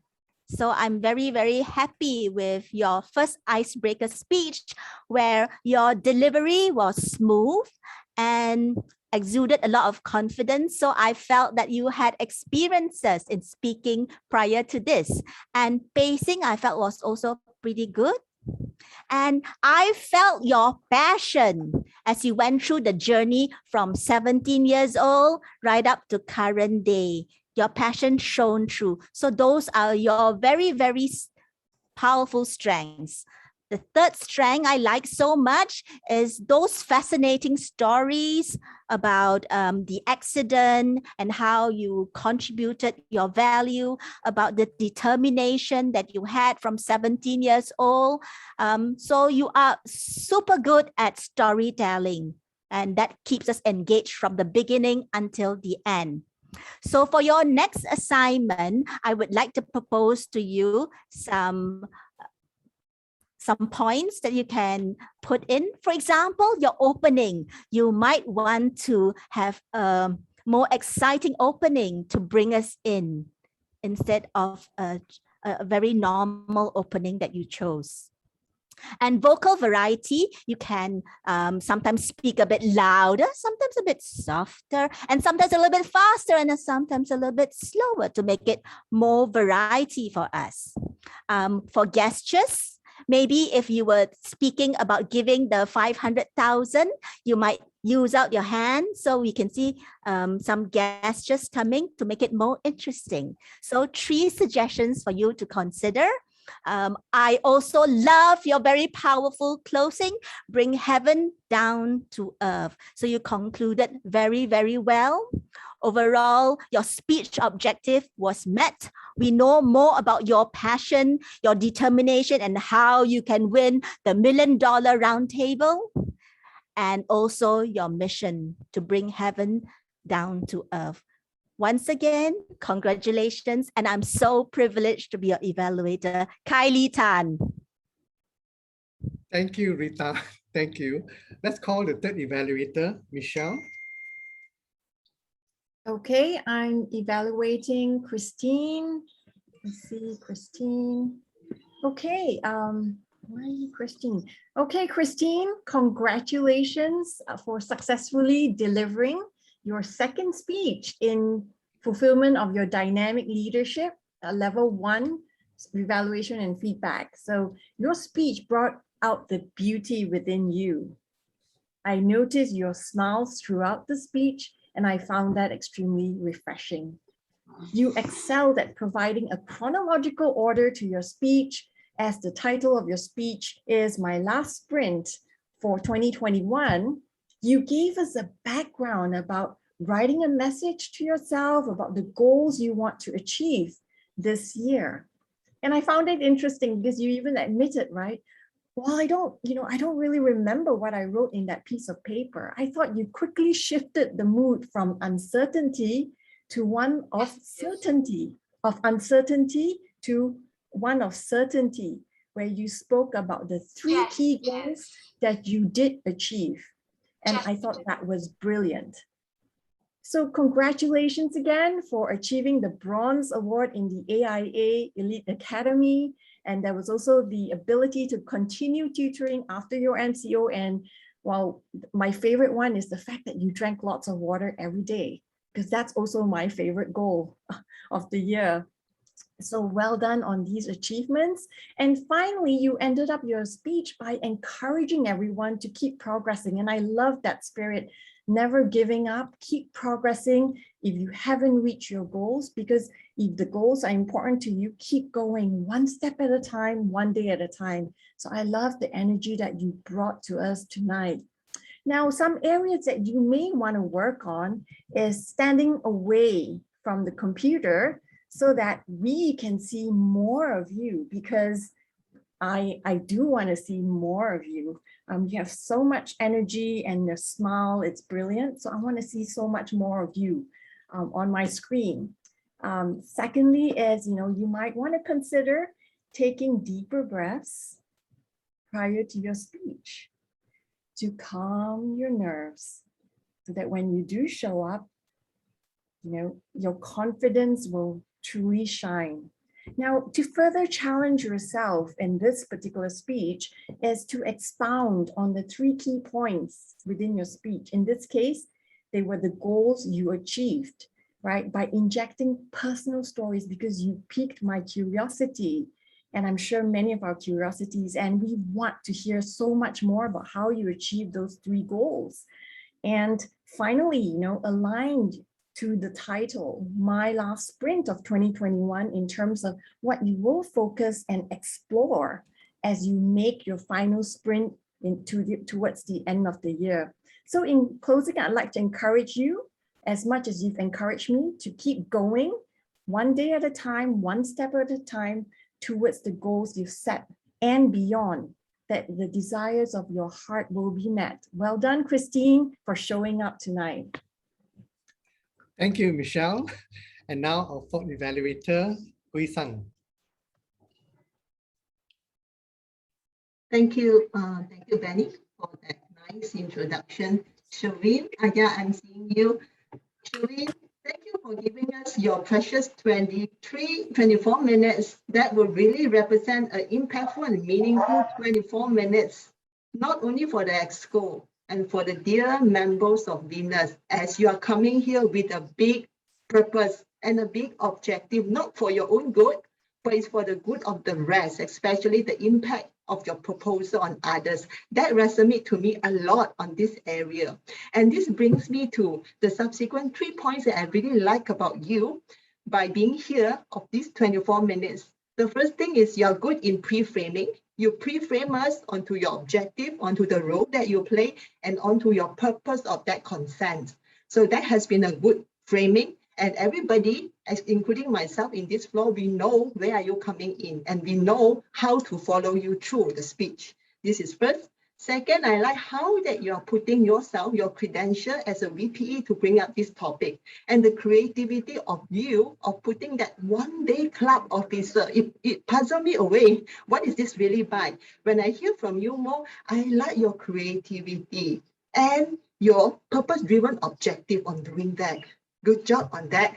So I'm very, very happy with your first icebreaker speech, where your delivery was smooth and exuded a lot of confidence. So I felt that you had experiences in speaking prior to this. And pacing, I felt, was also pretty good. And I felt your passion as you went through the journey from 17 years old right up to current day. Your passion shone through. So those are your very, very powerful strengths. The third strength I like so much is those fascinating stories about the accident and how you contributed your value, about the determination that you had from 17 years old. So you are super good at storytelling, and that keeps us engaged from the beginning until the end. So for your next assignment, I would like to propose to you some points that you can put in. For example, your opening. You might want to have a more exciting opening to bring us in instead of a very normal opening that you chose. And vocal variety, you can sometimes speak a bit louder, sometimes a bit softer, and sometimes a little bit faster, and sometimes a little bit slower to make it more variety for us. For gestures, maybe if you were speaking about giving the 500,000, you might use out your hand so we can see some gestures coming to make it more interesting. So 3 suggestions for you to consider. I also love your very powerful closing, bring heaven down to earth. So you concluded very, very well. Overall, your speech objective was met. We know more about your passion, your determination, and how you can win the $1 Million Roundtable, and also your mission to bring heaven down to earth. Once again, congratulations, and I'm so privileged to be your evaluator, Kylie Tan. Thank you, Rita. Thank you. Let's call the third evaluator, Michelle. Okay, I'm evaluating Christine. Let's see, Christine. Okay, where are you, Christine? Okay, Christine, congratulations for successfully delivering your second speech in fulfillment of your dynamic leadership, level 1 evaluation and feedback. So your speech brought out the beauty within you. I noticed your smiles throughout the speech, and I found that extremely refreshing. You excelled at providing a chronological order to your speech, as the title of your speech is My Last Sprint for 2021. You gave us a background about writing a message to yourself about the goals you want to achieve this year. And I found it interesting because you even admitted, right? Well, I don't really remember what I wrote in that piece of paper. I thought you quickly shifted the mood from uncertainty to one of certainty, to one of certainty, where you spoke about the 3 key goals that you did achieve. And I thought that was brilliant. So congratulations again for achieving the Bronze Award in the AIA Elite Academy. And there was also the ability to continue tutoring after your NCO. And well, my favorite one is the fact that you drank lots of water every day, because that's also my favorite goal of the year. So well done on these achievements. And finally, you ended up your speech by encouraging everyone to keep progressing. And I love that spirit, never giving up, keep progressing if you haven't reached your goals, because if the goals are important to you, keep going one step at a time, one day at a time. So I love the energy that you brought to us tonight. Now, some areas that you may want to work on is standing away from the computer so that we can see more of you, because I do want to see more of you. You have so much energy and your smile, it's brilliant. So I want to see so much more of you on my screen. Secondly is, you might want to consider taking deeper breaths prior to your speech to calm your nerves so that when you do show up, your confidence will truly shine. Now, to further challenge yourself in this particular speech is to expound on the 3 key points within your speech. In this case, they were the goals you achieved, right? By injecting personal stories because you piqued my curiosity. And I'm sure many of our curiosities, and we want to hear so much more about how you achieved those 3 goals. And finally, aligned to the title, My Last Sprint of 2021, in terms of what you will focus and explore as you make your final sprint towards the end of the year. So in closing, I'd like to encourage you, as much as you've encouraged me, to keep going one day at a time, one step at a time, towards the goals you've set and beyond, that the desires of your heart will be met. Well done, Christine, for showing up tonight. Thank you, Michelle. And now our fourth evaluator, Hui Sang. Thank you, Benny, for that nice introduction. Shavin, yeah, I'm seeing you. Shavin, thank you for giving us your precious 24 minutes. That will really represent an impactful and meaningful 24 minutes, not only for the EXCO, and for the dear members of Venus, as you are coming here with a big purpose and a big objective, not for your own good, but it's for the good of the rest, especially the impact of your proposal on others. That resonates to me a lot on this area. And this brings me to the subsequent 3 points that I really like about you by being here of these 24 minutes. The first thing is you're good in pre-framing. You pre-frame us onto your objective, onto the role that you play, and onto your purpose of that consent. So that has been a good framing. And everybody, including myself in this floor, we know where are you coming in, and we know how to follow you through the speech. This is first. Second, I like how that you are putting yourself, your credential as a VPE to bring up this topic, and the creativity of you of putting that one-day club officer. It puzzled me away. What is this really by? When I hear from you more, I like your creativity and your purpose-driven objective on doing that. Good job on that.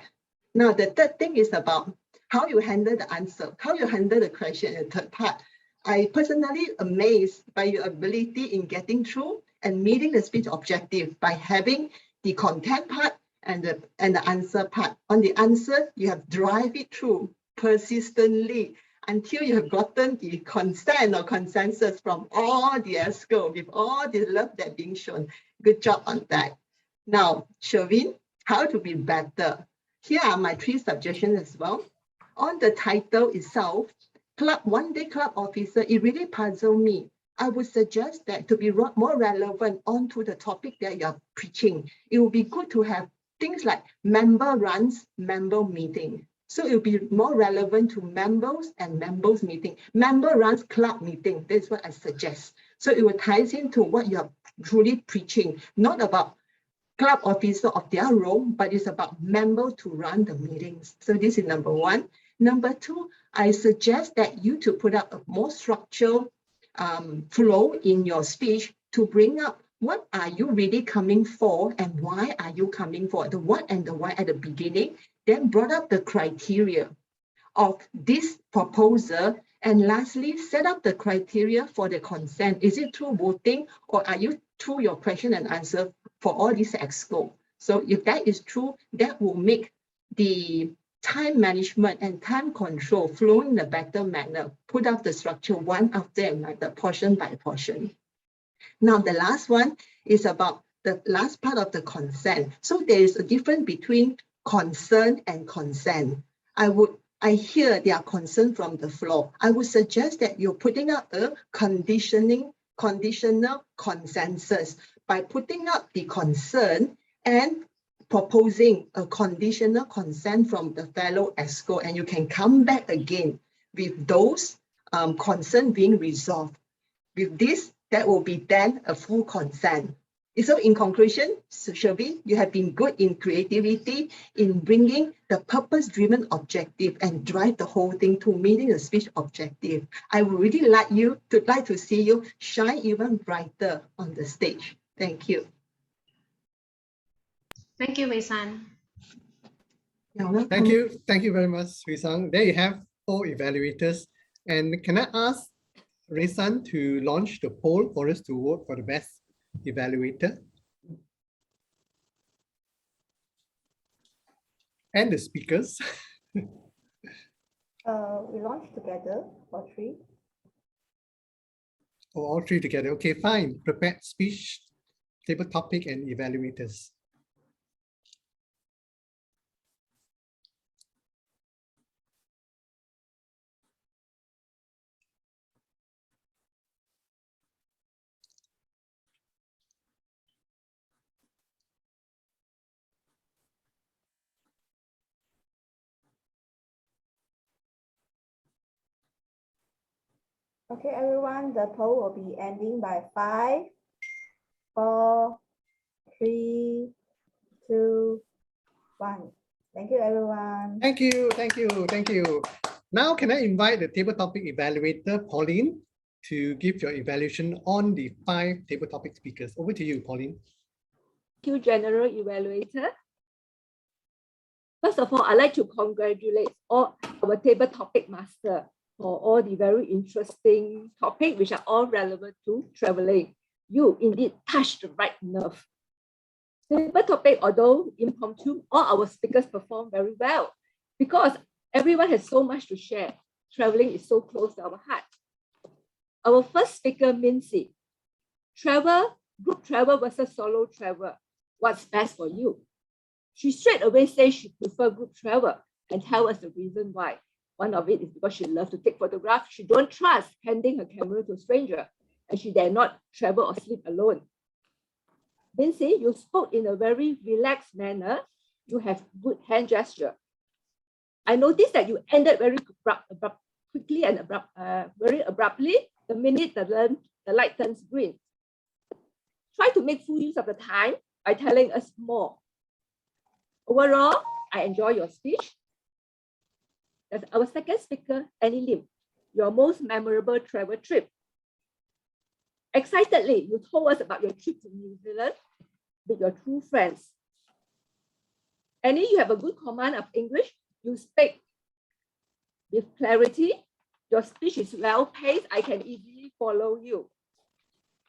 Now, the third thing is about how you handle the answer, how you handle the question in the third part. I personally amazed by your ability in getting through and meeting the speech objective by having the content part and the answer part. On the answer, you have drive it through persistently until you have gotten the consent or consensus from all the EXCO with all the love that being shown. Good job on that. Now, Shavin, how to be better. Here are my 3 suggestions as well. On the title itself, one-day club officer, it really puzzled me. I would suggest that to be more relevant onto the topic that you're preaching, it would be good to have things like member runs, member meeting. So it will be more relevant to members and members meeting. Member runs club meeting, that's what I suggest. So it will ties into what you're truly preaching, not about club officer of their role, but it's about members to run the meetings. So this is number 1. Number 2, I suggest that you to put up a more structural flow in your speech to bring up what are you really coming for and why are you coming for, the what and the why at the beginning, then brought up the criteria of this proposal, and lastly, set up the criteria for the consent. Is it through voting or are you through your question and answer for all these EXCO? So if that is true, that will make the time management and time control flow in a better manner. Put up the structure one after another, portion by portion. Now, the last one is about the last part of the consent. So there is a difference between concern and consent. I hear their concern from the floor. I would suggest that you're putting up a conditional consensus by putting up the concern and proposing a conditional consent from the fellow EXCO, and you can come back again with those concern being resolved. With this, that will be then a full consent. So in conclusion, Shelby, you have been good in creativity, in bringing the purpose-driven objective and drive the whole thing to meeting the speech objective. I would really like to see you shine even brighter on the stage. Thank you. Thank you, Wei San. Thank you. Thank you very much, Hui Sang. There you have 4 evaluators. And can I ask Ray San to launch the poll for us to vote for the best evaluator? And the speakers. We launch together for 3. Oh, all 3 together. Okay, fine. Prepared speech, table topic, and evaluators. Okay, everyone, the poll will be ending by 5, 4, 3, 2, 1. Thank you, everyone. Thank you, thank you, thank you. Now, can I invite the table topic evaluator, Pauline, to give your evaluation on the 5 table topic speakers. Over to you, Pauline. Thank you, General Evaluator. First of all, I'd like to congratulate all our table topic master for all the very interesting topics which are all relevant to traveling. You indeed touched the right nerve. Table topic, although impromptu, all our speakers perform very well because everyone has so much to share. Traveling is so close to our heart. Our first speaker, Mincy. Group travel versus solo travel. What's best for you? She straight away says she prefers group travel and tell us the reason why. One of it is because she loves to take photographs. She don't trust handing her camera to a stranger, and she dare not travel or sleep alone. Mincy, you spoke in a very relaxed manner. You have good hand gesture. I noticed that you ended very quickly and very abruptly the minute the light turns green. Try to make full use of the time by telling us more. Overall, I enjoy your speech. That's our second speaker, Annie Lim, your most memorable travel trip. Excitedly, you told us about your trip to New Zealand with your true friends. Annie, you have a good command of English. You speak with clarity. Your speech is well-paced. I can easily follow you.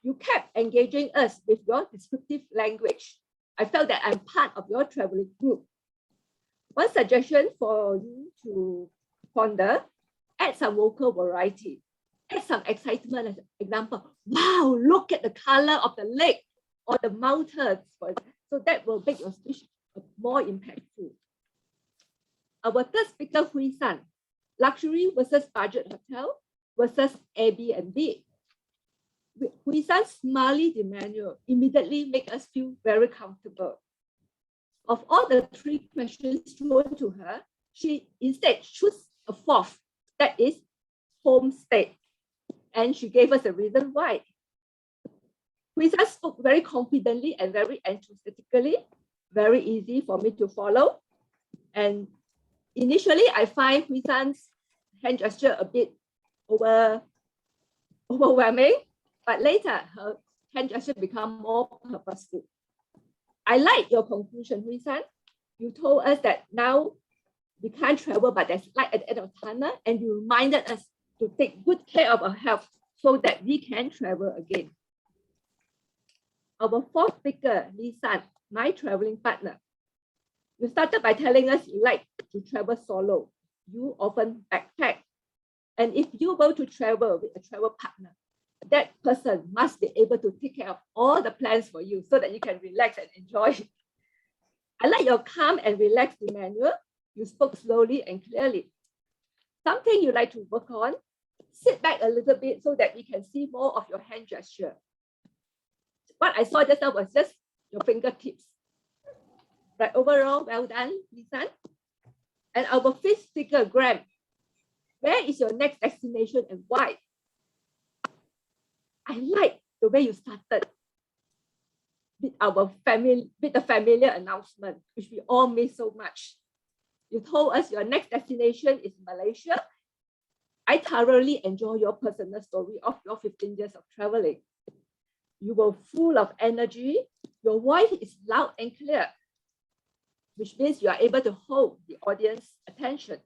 You kept engaging us with your descriptive language. I felt that I'm part of your traveling group. One suggestion for you to ponder, add some vocal variety. Add some excitement as an example. Wow, look at the color of the lake or the mountains. So that will make your speech more impactful. Our third speaker, Hui San, luxury versus budget hotel versus Airbnb. Hui San's smiley demeanor immediately make us feel very comfortable. Of all the 3 questions thrown to her, she instead chose a 4th, that is homestay. And she gave us a reason why. Hui San spoke very confidently and very enthusiastically, very easy for me to follow. And initially, I find Hui San's hand gesture a bit overwhelming, but later her hand gesture become more purposeful. I like your conclusion, Hui San. You told us that now we can't travel, but there's light at the end of the tunnel, and you reminded us to take good care of our health so that we can travel again. Our 4th speaker, Lee San, my traveling partner. You started by telling us you like to travel solo. You often backpack. And if you go to travel with a travel partner, that person must be able to take care of all the plans for you so that you can relax and enjoy. I like your calm and relaxed demeanor. You spoke slowly and clearly. Something you like to work on, sit back a little bit so that we can see more of your hand gesture. What I saw just now was just your fingertips. But overall, well done, Lee San. And our 5th speaker, Graham. Where is your next destination and why? I like the way you started with the familiar announcement, which we all miss so much. You told us your next destination is Malaysia. I thoroughly enjoy your personal story of your 15 years of traveling. You were full of energy. Your voice is loud and clear, which means you are able to hold the audience attention.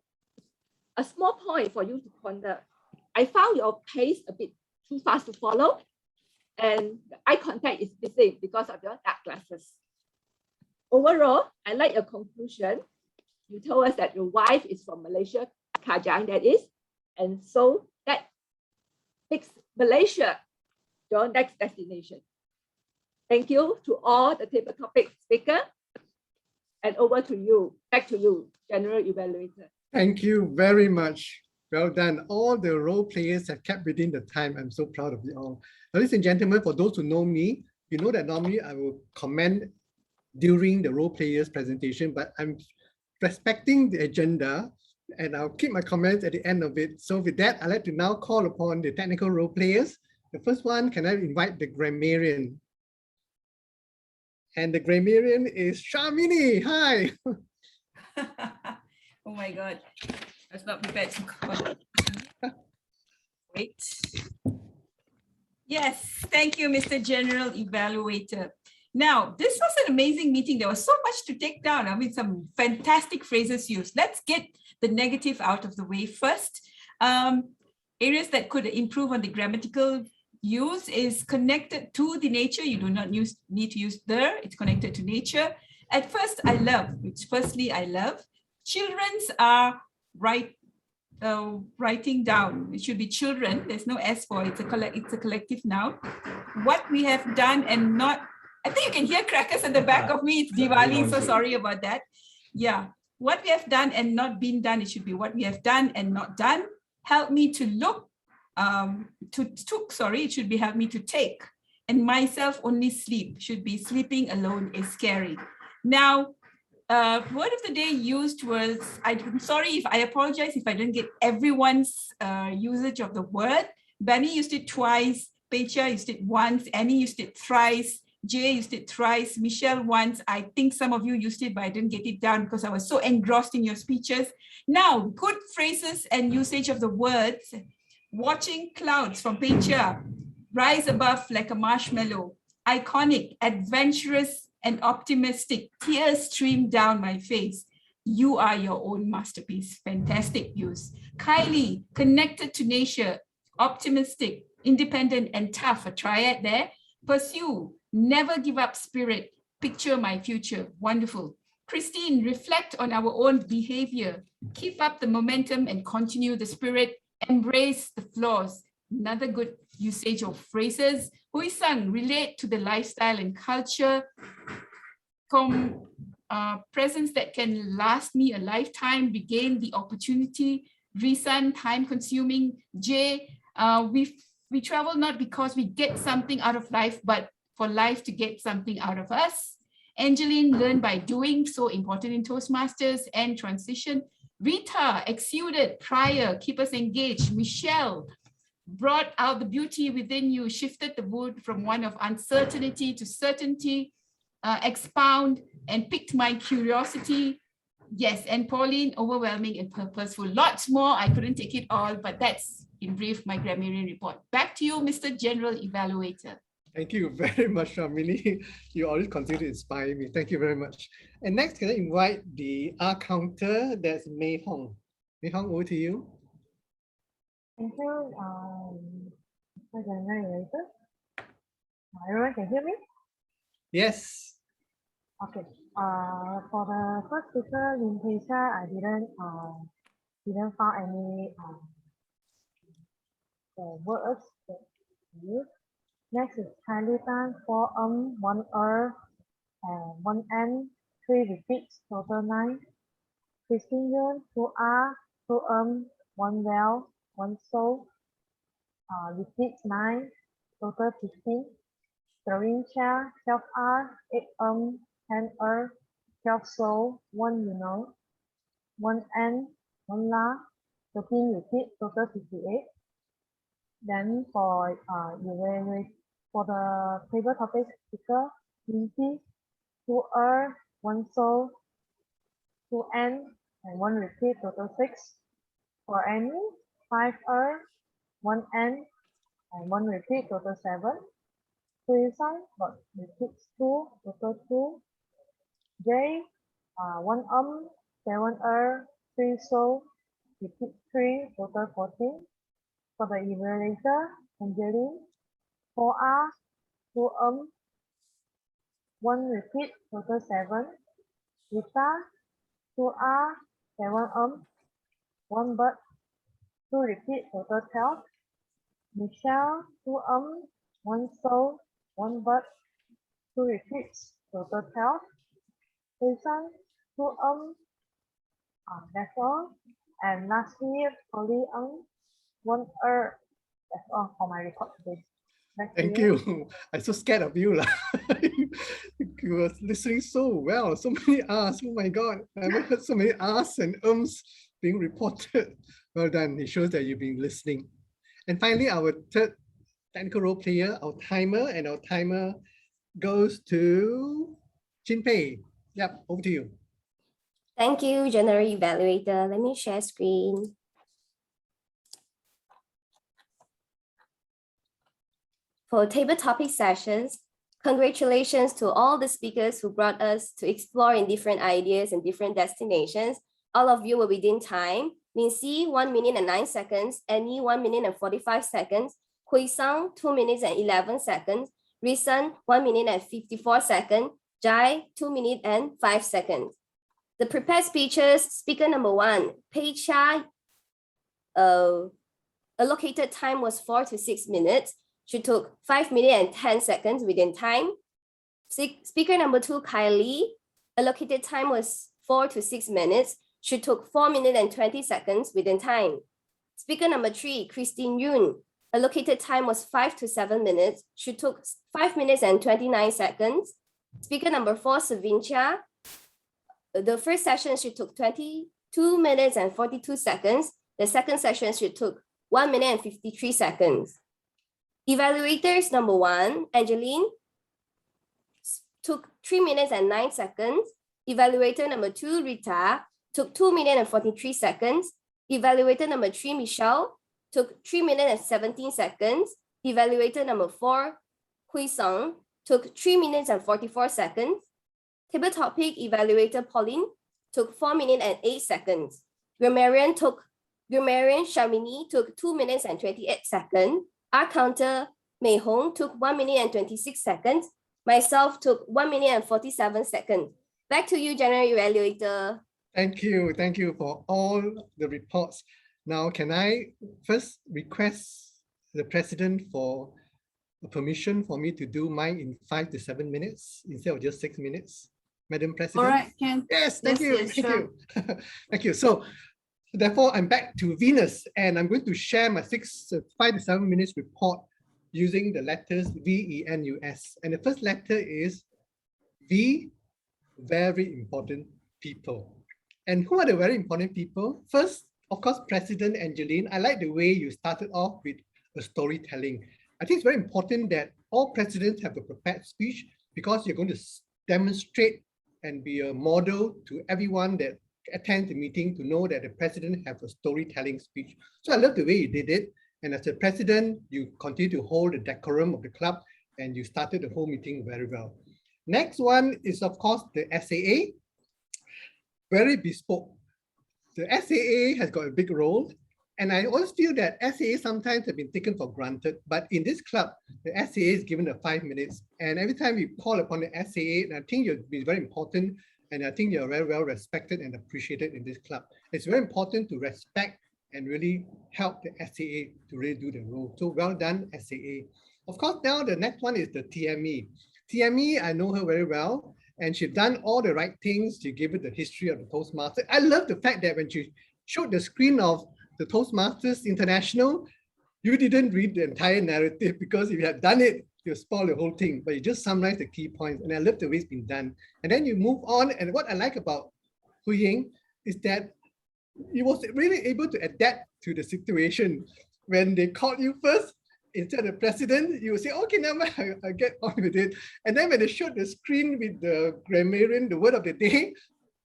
A small point for you to ponder. I found your pace a bit too fast to follow, and the eye contact is missing because of your dark glasses. Overall, I like your conclusion. You told us that your wife is from Malaysia, Kajang that is, and so that makes Malaysia your next destination. Thank you to all the table topic speakers. And over to you, back to you, General Evaluator. Thank you very much. Well done. All the role players have kept within the time. I'm so proud of you all. Ladies and gentlemen, for those who know me, you know that normally I will comment during the role players presentation, but I'm respecting the agenda and I'll keep my comments at the end of it. So with that, I'd like to now call upon the technical role players. The first one, can I invite the grammarian? And the grammarian is Shamini. Hi. Oh my God, I was not prepared to call. Wait. Yes, thank you, Mr. General Evaluator. Now, this was an amazing meeting. There was so much to take down. I mean, some fantastic phrases used. Let's get the negative out of the way first. Areas that could improve on the grammatical use is connected to the nature. You do not need to use the, it's connected to nature. At first, I love, which firstly I love. Children's are writing down. It should be children. There's no S for it. It's a collective noun. What we have done and not, I think you can hear crackers at the back of me. It's Diwali, so sorry about that. Yeah, what we have done and not been done. It should be what we have done and not done. Help me to look, it should be help me to take. And myself only sleep, should be sleeping alone is scary. Now, word of the day used was, I'm sorry if I apologize if I didn't get everyone's usage of the word. Benny used it twice, Pecha used it once, Annie used it thrice, Jay used it thrice, Michelle once. I think some of you used it, but I didn't get it down because I was so engrossed in your speeches. Now, good phrases and usage of the words. Watching clouds from Pecha, rise above like a marshmallow, iconic, adventurous, and optimistic, tears stream down my face. You are your own masterpiece. Fantastic use. Kylie, connected to nature, optimistic, independent, and tough. A triad there. Pursue, never give up spirit. Picture my future. Wonderful. Christine, reflect on our own behavior. Keep up the momentum and continue the spirit. Embrace the flaws. Another good usage of phrases. Hui Sang, relate to the lifestyle and culture. Presence that can last me a lifetime, regain the opportunity. Risan, time consuming. Jay, we travel not because we get something out of life, but for life to get something out of us. Angeline, learn by doing, so important in Toastmasters and transition. Rita, exuded, prior, keep us engaged. Michelle, brought out the beauty within you, shifted the mood from one of uncertainty to certainty, expound, and piqued my curiosity. Yes, and Pauline, overwhelming and purposeful. Lots more, I couldn't take it all, but that's in brief my grammarian report. Back to you, Mr. General Evaluator. Thank you very much, Shamini. You always continue to inspire me. Thank you very much. And next, can I invite the R counter? That's Mei Hong. Mei Hong, over to you. Thank you, everyone can hear me? Yes. Okay. For the first speaker, Lin Pecha, I didn't find any words that use. Next is Kylie Tan, 4 1 and 1 N, 3 repeats, total 9. Christine Yun, 2 R, 2 1 well, 1 soul, repeats 9, total 15. Doreen Chia, 12 R, 8 10 12 soul, 1 you know, 1 N, 1 La, 13 repeat, total 58. Then for for the table topic speaker, Minty, 2 1 soul, 2 N, and 1 repeat, total 6. For Annie, 5 1 N, and 1 repeat, total 7. Suisan got repeats 2, total 2. J, 1 7 3 soul, repeat 3, total 14. For the evaluator, Angeline, 4 2 1 repeat, total 7. Rita, 2 7 1 but, 2 repeat, total 12. Michelle, 2 1 soul, 1 but, 2 repeats, total 12. Susan, 2 that's all. And lastly, Polly 1 That's all for my report today. Back to Thank you. I'm so scared of you. You were listening so well. So many R's. Oh my God. I never heard so many R's and being reported. Well done. It shows that you've been listening. And finally, our third technical role player, our timer, and our timer goes to Chin Pei. Yep, over to you. Thank you, General Evaluator. Let me share screen. For table topic sessions, congratulations to all the speakers who brought us to explore in different ideas and different destinations. All of you were within time. Mincy, 1 minute and 9 seconds. Annie, 1 minute and 45 seconds. Hui Sang, 2 minutes and 11 seconds. Risan, 1 minute and 54 seconds. Jai, 2 minutes and 5 seconds. The prepared speeches, speaker number 1, Pei Chia, allocated time was 4 to 6 minutes. She took 5 minutes and 10 seconds within time. Speaker number 2, Kylie, allocated time was 4 to 6 minutes. She took 4 minutes and 20 seconds within time. Speaker number 3, Christine Yun, allocated time was 5 to 7 minutes. She took 5 minutes and 29 seconds. Speaker number 4, Savincha, the first session she took 22 minutes and 42 seconds. The second session she took 1 minute and 53 seconds. Evaluators number 1, Angeline, took 3 minutes and 9 seconds. Evaluator number 2, Rita, took 2 minutes and 43 seconds. Evaluator number 3, Michelle, took 3 minutes and 17 seconds. Evaluator number 4, Hui Song, took 3 minutes and 44 seconds. Table topic evaluator Pauline took 4 minutes and 8 seconds. Grammarian Shamini took 2 minutes and 28 seconds. Our counter Mei Hong took 1 minute and 26 seconds. Myself took 1 minute and 47 seconds. Back to you, General Evaluator. Thank you. Thank you for all the reports. Now, can I first request the President for permission for me to do mine in 5 to 7 minutes instead of just 6 minutes? Madam President. All right, Ken. Yes, thank you. Yes, Thank sure. you. Thank you. So therefore, I'm back to Venus and I'm going to share my 5 to 7 minutes report using the letters VENUS. And the first letter is V, very important people. And who are the very important people? First, of course, President Angeline. I like the way you started off with a storytelling. I think it's very important that all presidents have a prepared speech because you're going to demonstrate and be a model to everyone that attends the meeting to know that the president has a storytelling speech. So I love the way you did it. And as a president, you continue to hold the decorum of the club and you started the whole meeting very well. Next one is, of course, the SAA. Very bespoke. The SAA has got a big role. And I always feel that SAA sometimes have been taken for granted, but in this club, the SAA is given 5 minutes. And every time you call upon the SAA, and I think you'll be very important, and I think you're very well respected and appreciated in this club. It's very important to respect and really help the SAA to really do the role. So well done, SAA. Of course, now the next one is the TME. TME, I know her very well, and she's done all the right things. She gave it the history of the Toastmasters. I love the fact that when she showed the screen of the Toastmasters International, you didn't read the entire narrative because if you had done it, you'll spoil the whole thing, but you just summarize the key points. And I love the way it's been done. And then you move on. And what I like about Hu Ying is that he was really able to adapt to the situation. When they called you first, instead of the president, you would say, okay, never mind, I'll get on with it. And then when they showed the screen with the grammarian, the word of the day,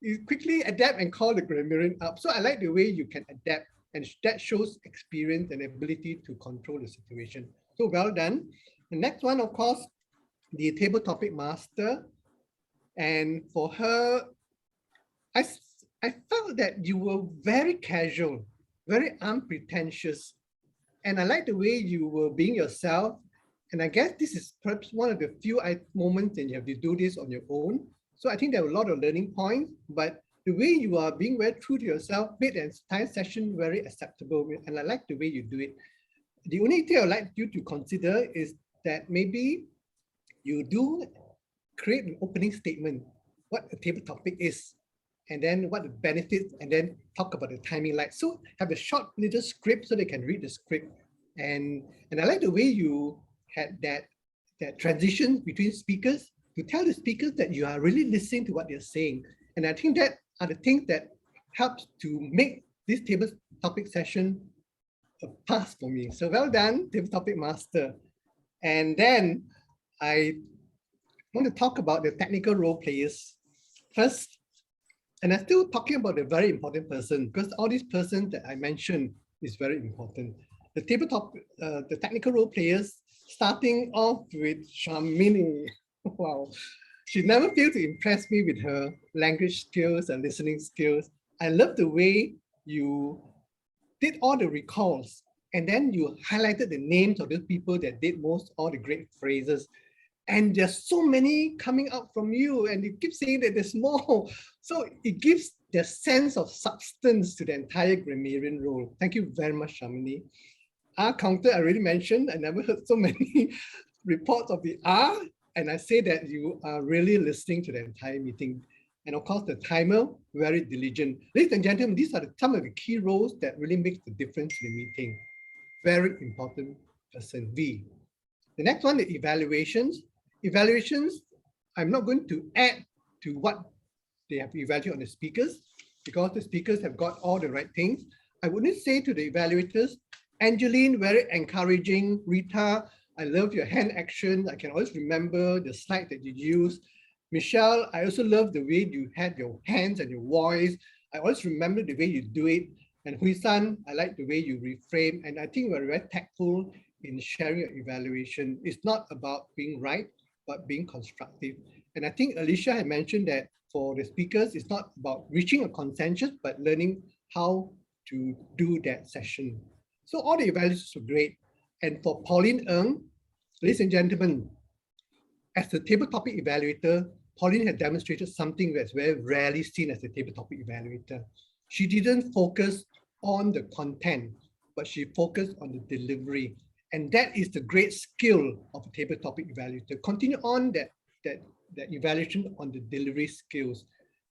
you quickly adapt and call the grammarian up. So I like the way you can adapt, and that shows experience and ability to control the situation. So well done. The next one, of course, the table topic master. And for her, I felt that you were very casual, very unpretentious. And I like the way you were being yourself. And I guess this is perhaps one of the few moments that you have to do this on your own. So I think there were a lot of learning points, but the way you are being very true to yourself made the entire session very acceptable. And I like the way you do it. The only thing I'd like you to consider is that maybe you do create an opening statement, what a table topic is, and then what the benefits, and then talk about the timing like. So have a short little script so they can read the script. And I like the way you had that transition between speakers to tell the speakers that you are really listening to what they're saying. And I think that are the things that helps to make this table topic session a pass for me. So well done, table topic master. And then I want to talk about the technical role players first. And I'm still talking about a very important person, because all these persons that I mentioned is very important. The tabletop, the technical role players, starting off with Shamini. Wow, she never failed to impress me with her language skills and listening skills. I love the way you did all the recalls, and then you highlighted the names of those people that did most all the great phrases. And there's so many coming out from you, and you keep saying that there's more. So it gives the sense of substance to the entire grammarian role. Thank you very much, Shamini. R counter, I already mentioned. I never heard so many reports of the R, and I say that you are really listening to the entire meeting. And of course, the timer, very diligent. Ladies and gentlemen, these are some of the key roles that really make the difference in the meeting. Very important person, V. The next one, the evaluations. Evaluations, I'm not going to add to what they have evaluated on the speakers, because the speakers have got all the right things. I wouldn't say to the evaluators, Angeline, very encouraging. Rita, I love your hand actions. I can always remember the slide that you used. Michelle, I also love the way you had your hands and your voice. I always remember the way you do it. And Hui-san, I like the way you reframe. And I think we're very tactful in sharing your evaluation. It's not about being right, but being constructive. And I think Alicia had mentioned that for the speakers, it's not about reaching a consensus, but learning how to do that session. So all the evaluations were great. And for Pauline Ng, ladies and gentlemen, as a table topic evaluator, Pauline had demonstrated something that's very rarely seen as a table topic evaluator. She didn't focus on the content, but she focused on the delivery. And that is the great skill of a table topic evaluator. Continue on that evaluation on the delivery skills.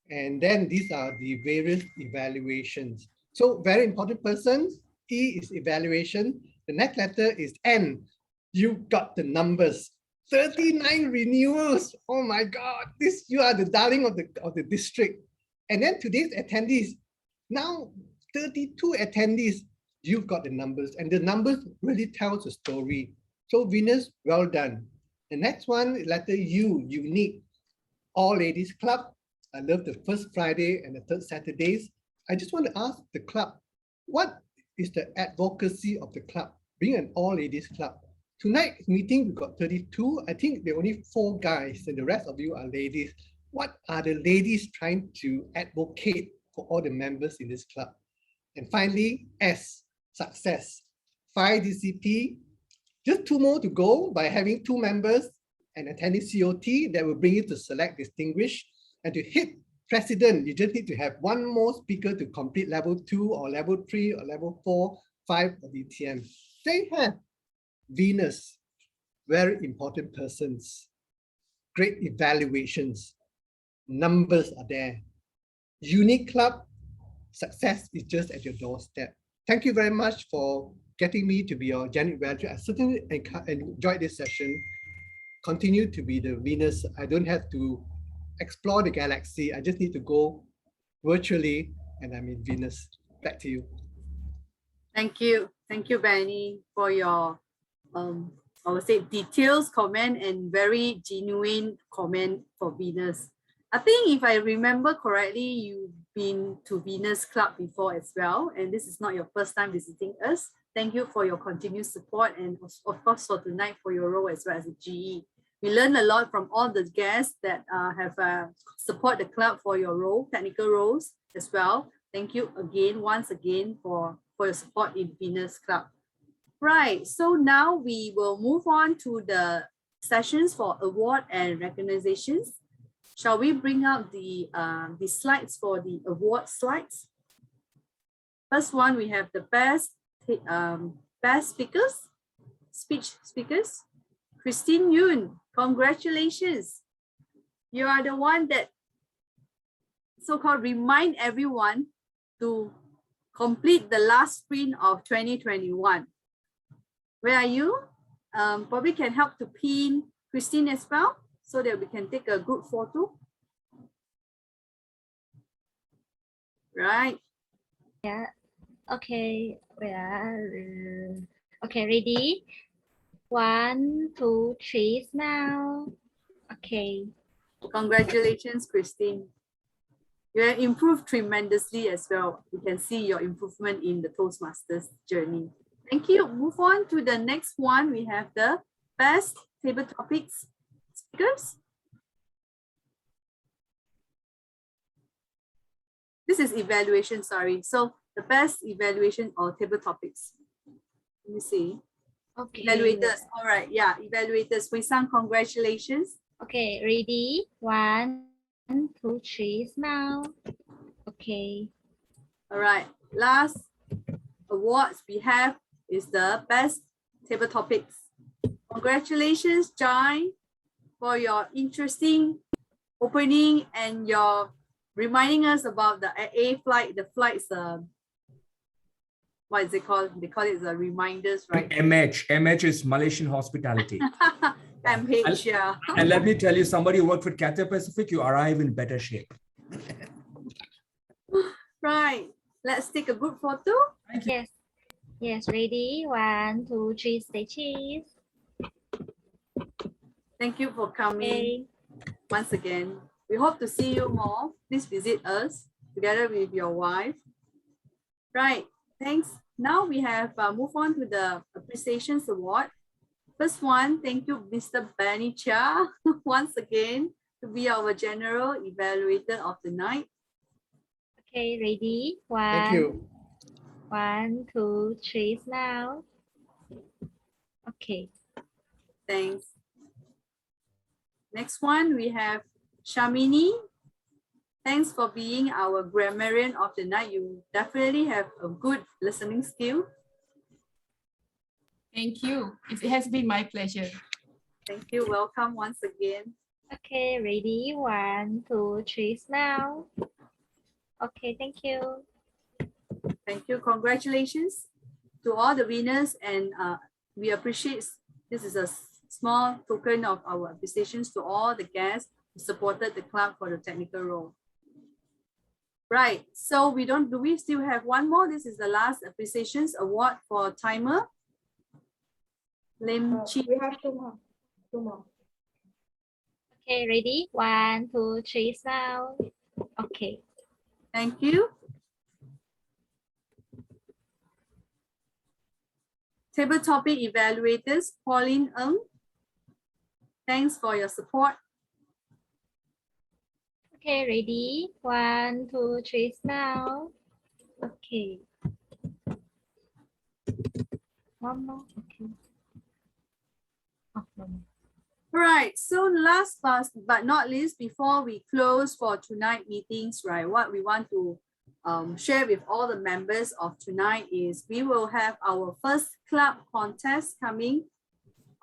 And then these are the various evaluations. So very important persons. E is evaluation. The next letter is N. You got the numbers. 39 renewals. Oh my God, you are the darling of the district. And then today's attendees. Now 32 attendees. You've got the numbers, and the numbers really tells a story. So Venus, well done. The next one, letter U, unique. All Ladies Club. I love the first Friday and the third Saturdays. I just want to ask the club, what is the advocacy of the club, being an all ladies club? Tonight's meeting, we've got 32. I think there are only 4 guys and the rest of you are ladies. What are the ladies trying to advocate for all the members in this club? And finally, S, success. 5 DCP, just 2 more to go by having 2 members and attending COT that will bring you to select distinguished. And to hit president, you just need to have 1 more speaker to complete level 2 or level 3 or level 4, 5 of ETM. They have Venus, very important persons, great evaluations, numbers are there. Unique club, success is just at your doorstep. Thank you very much for getting me to be your Janet Evaluator. I certainly enjoyed this session. Continue to be the Venus. I don't have to explore the galaxy. I just need to go virtually and I'm in Venus. Back to you. Thank you. Thank you, Benny, for your I would say details comment and very genuine comment for Venus. I think if I remember correctly, you've been to Venus Club before as well, and this is not your first time visiting us. Thank you for your continued support, and of course for tonight for your role as well as a GE. We learned a lot from all the guests that have support the club for your role, technical roles as well. Thank you again, once again, for your support in Venus Club. Right, so now we will move on to the sessions for award and recognitions. Shall we bring up the slides for the award slides? First one, we have the best speech speakers. Christine Yun, congratulations. You are the one that so-called remind everyone to complete the last sprint of 2021. Where are you? Probably can help to pin Christine as well, so that we can take a group photo. Right. Yeah. Okay. Okay, ready? 1, 2, 3, now. Okay. Congratulations, Christine. You have improved tremendously as well. You can see your improvement in the Toastmasters journey. Thank you. Move on to the next one. We have the best table topics speakers. This is evaluation, sorry. So the best evaluation or table topics. Let me see. Okay. Evaluators. All right. Yeah. Evaluators. Hui Sang, congratulations. Okay, ready? 1, 2, 3, now. Okay. All right. Last awards we have is the best table topics. Congratulations, Jai, for your interesting opening and your reminding us about the A flight, the flights, what is it called? They call it the reminders, right? MH is Malaysian Hospitality. MH, yeah. And let me tell you, somebody who worked with Cathay Pacific, you arrive in better shape. Right. Let's take a group photo. Yes. Yes, ready? 1, 2, 3, stay cheese. Thank you for coming. Okay. Once again. We hope to see you more. Please visit us together with your wife. Right. Thanks. Now we have move on to the Appreciations Award. First one, thank you, Mr. Benny Chia, once again, to be our general evaluator of the night. Okay, ready? 1. Thank you. 1, 2, 3, now. Okay. Thanks. Next one, we have Shamini. Thanks for being our grammarian of the night. You definitely have a good listening skill. Thank you. It has been my pleasure. Thank you. Welcome once again. Okay, ready? 1, 2, 3, now. Okay, thank you. Thank you. Congratulations to all the winners, and we appreciate this is a small token of our appreciations to all the guests who supported the club for the technical role. Right. So do we still have one more? This is the last appreciations award for timer. Lim Chi. We have two more. Two more. Okay, ready? 1, 2, 3, now. Okay. Thank you. Table topic evaluators, Pauline Ng. Thanks for your support. Okay, ready? 1, 2, 3, now. Okay. One more. Okay. Right. So last but not least, before we close for tonight meetings, right, what we want to share with all the members of tonight is we will have our first club contest coming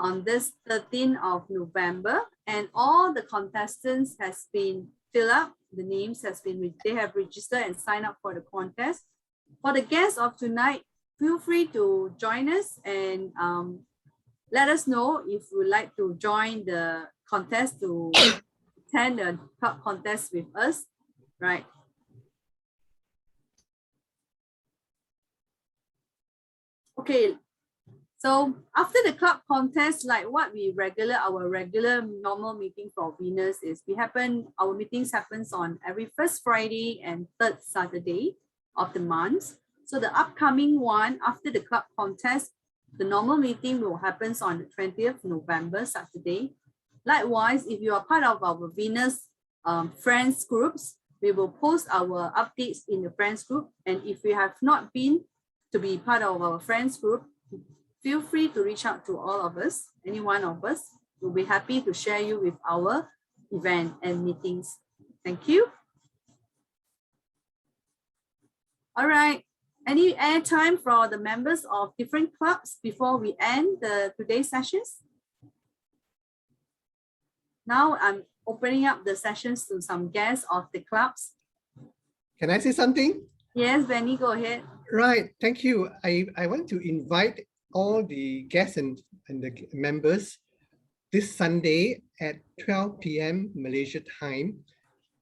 on this 13th of November, and all the contestants has been filled up. The names has been, they have registered and signed up for the contest. For the guests of tonight, feel free to join us and let us know if you would like to join the contest to attend the club contest with us, right? Okay, so after the club contest, like what our regular normal meeting for Venus is, our meetings happens on every first Friday and third Saturday of the month. So the upcoming one after the club contest, the normal meeting will happen on the 20th November, Saturday. Likewise, if you are part of our Venus friends groups, we will post our updates in the friends group. And if you have not been to be part of our friends group, feel free to reach out to all of us, any one of us. We'll be happy to share you with our event and meetings. Thank you. All right. Any airtime for the members of different clubs before we end today's sessions? Now I'm opening up the sessions to some guests of the clubs. Can I say something? Yes, Benny, go ahead. Right, thank you. I want to invite all the guests and the members this Sunday at 12 p.m. Malaysia time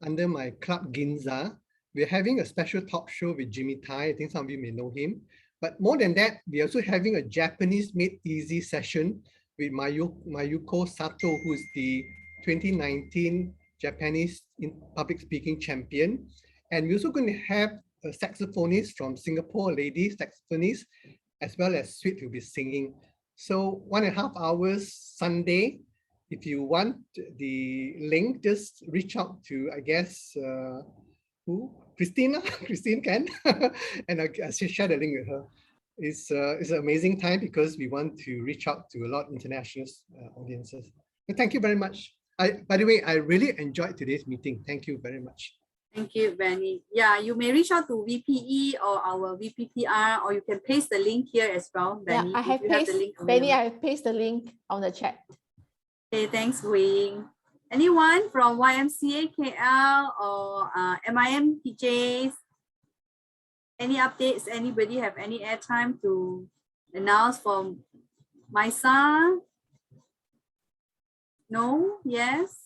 under my club Ginza. We're having a special talk show with Jimmy Tai. I think some of you may know him. But more than that, we're also having a Japanese Made Easy session with Mayuko Sato, who's the 2019 Japanese public speaking champion. And we're also going to have a saxophonist from Singapore, lady saxophonist, as well as Sweet will be singing. So 1.5 hours Sunday. If you want the link, just reach out to, I guess, Christina? Christine can, and I'll share the link with her. It's an amazing time because we want to reach out to a lot of international audiences. But thank you very much. By the way, I really enjoyed today's meeting. Thank you very much. Thank you, Benny. Yeah, you may reach out to VPE or our VPPR, or you can paste the link here as well, Benny. Yeah, I have pasted, Benny, I have pasted the link on the chat. Okay, thanks, Wing. Anyone from YMCA KL or MIM PJs? Any updates? Anybody have any airtime to announce from MISA? No? Yes?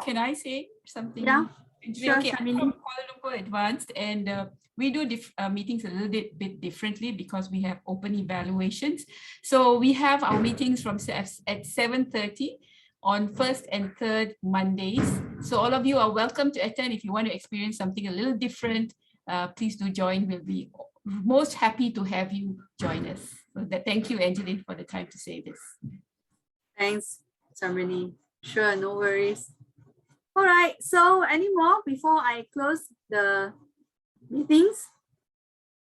Can I say something? Yeah, sure, Okay, I'm from Kuala Lumpur Advanced, and we do meetings a little bit differently because we have open evaluations. So we have our meetings at 7:30 on first and third Mondays. So all of you are welcome to attend. If you want to experience something a little different, please do join. We'll be most happy to have you join us. So thank you, Angeline, for the time to say this. Thanks, Samrini. Sure, no worries. All right, so any more before I close the meetings?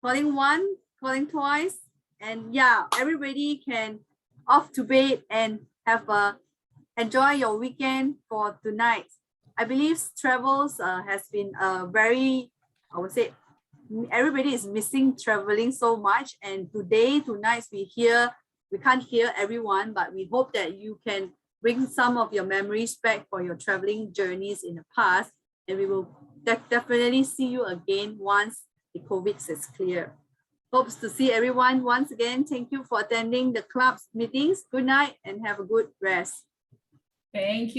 Calling one, calling twice, and yeah, everybody can off to bed and have enjoy your weekend for tonight. I believe travels has been very, I would say, everybody is missing traveling so much, and tonight we can't hear everyone, but we hope that you can bring some of your memories back for your traveling journeys in the past, and we will definitely see you again once the COVID is clear. Hopes to see everyone once again. Thank you for attending the club's meetings. Good night and have a good rest. Thank you.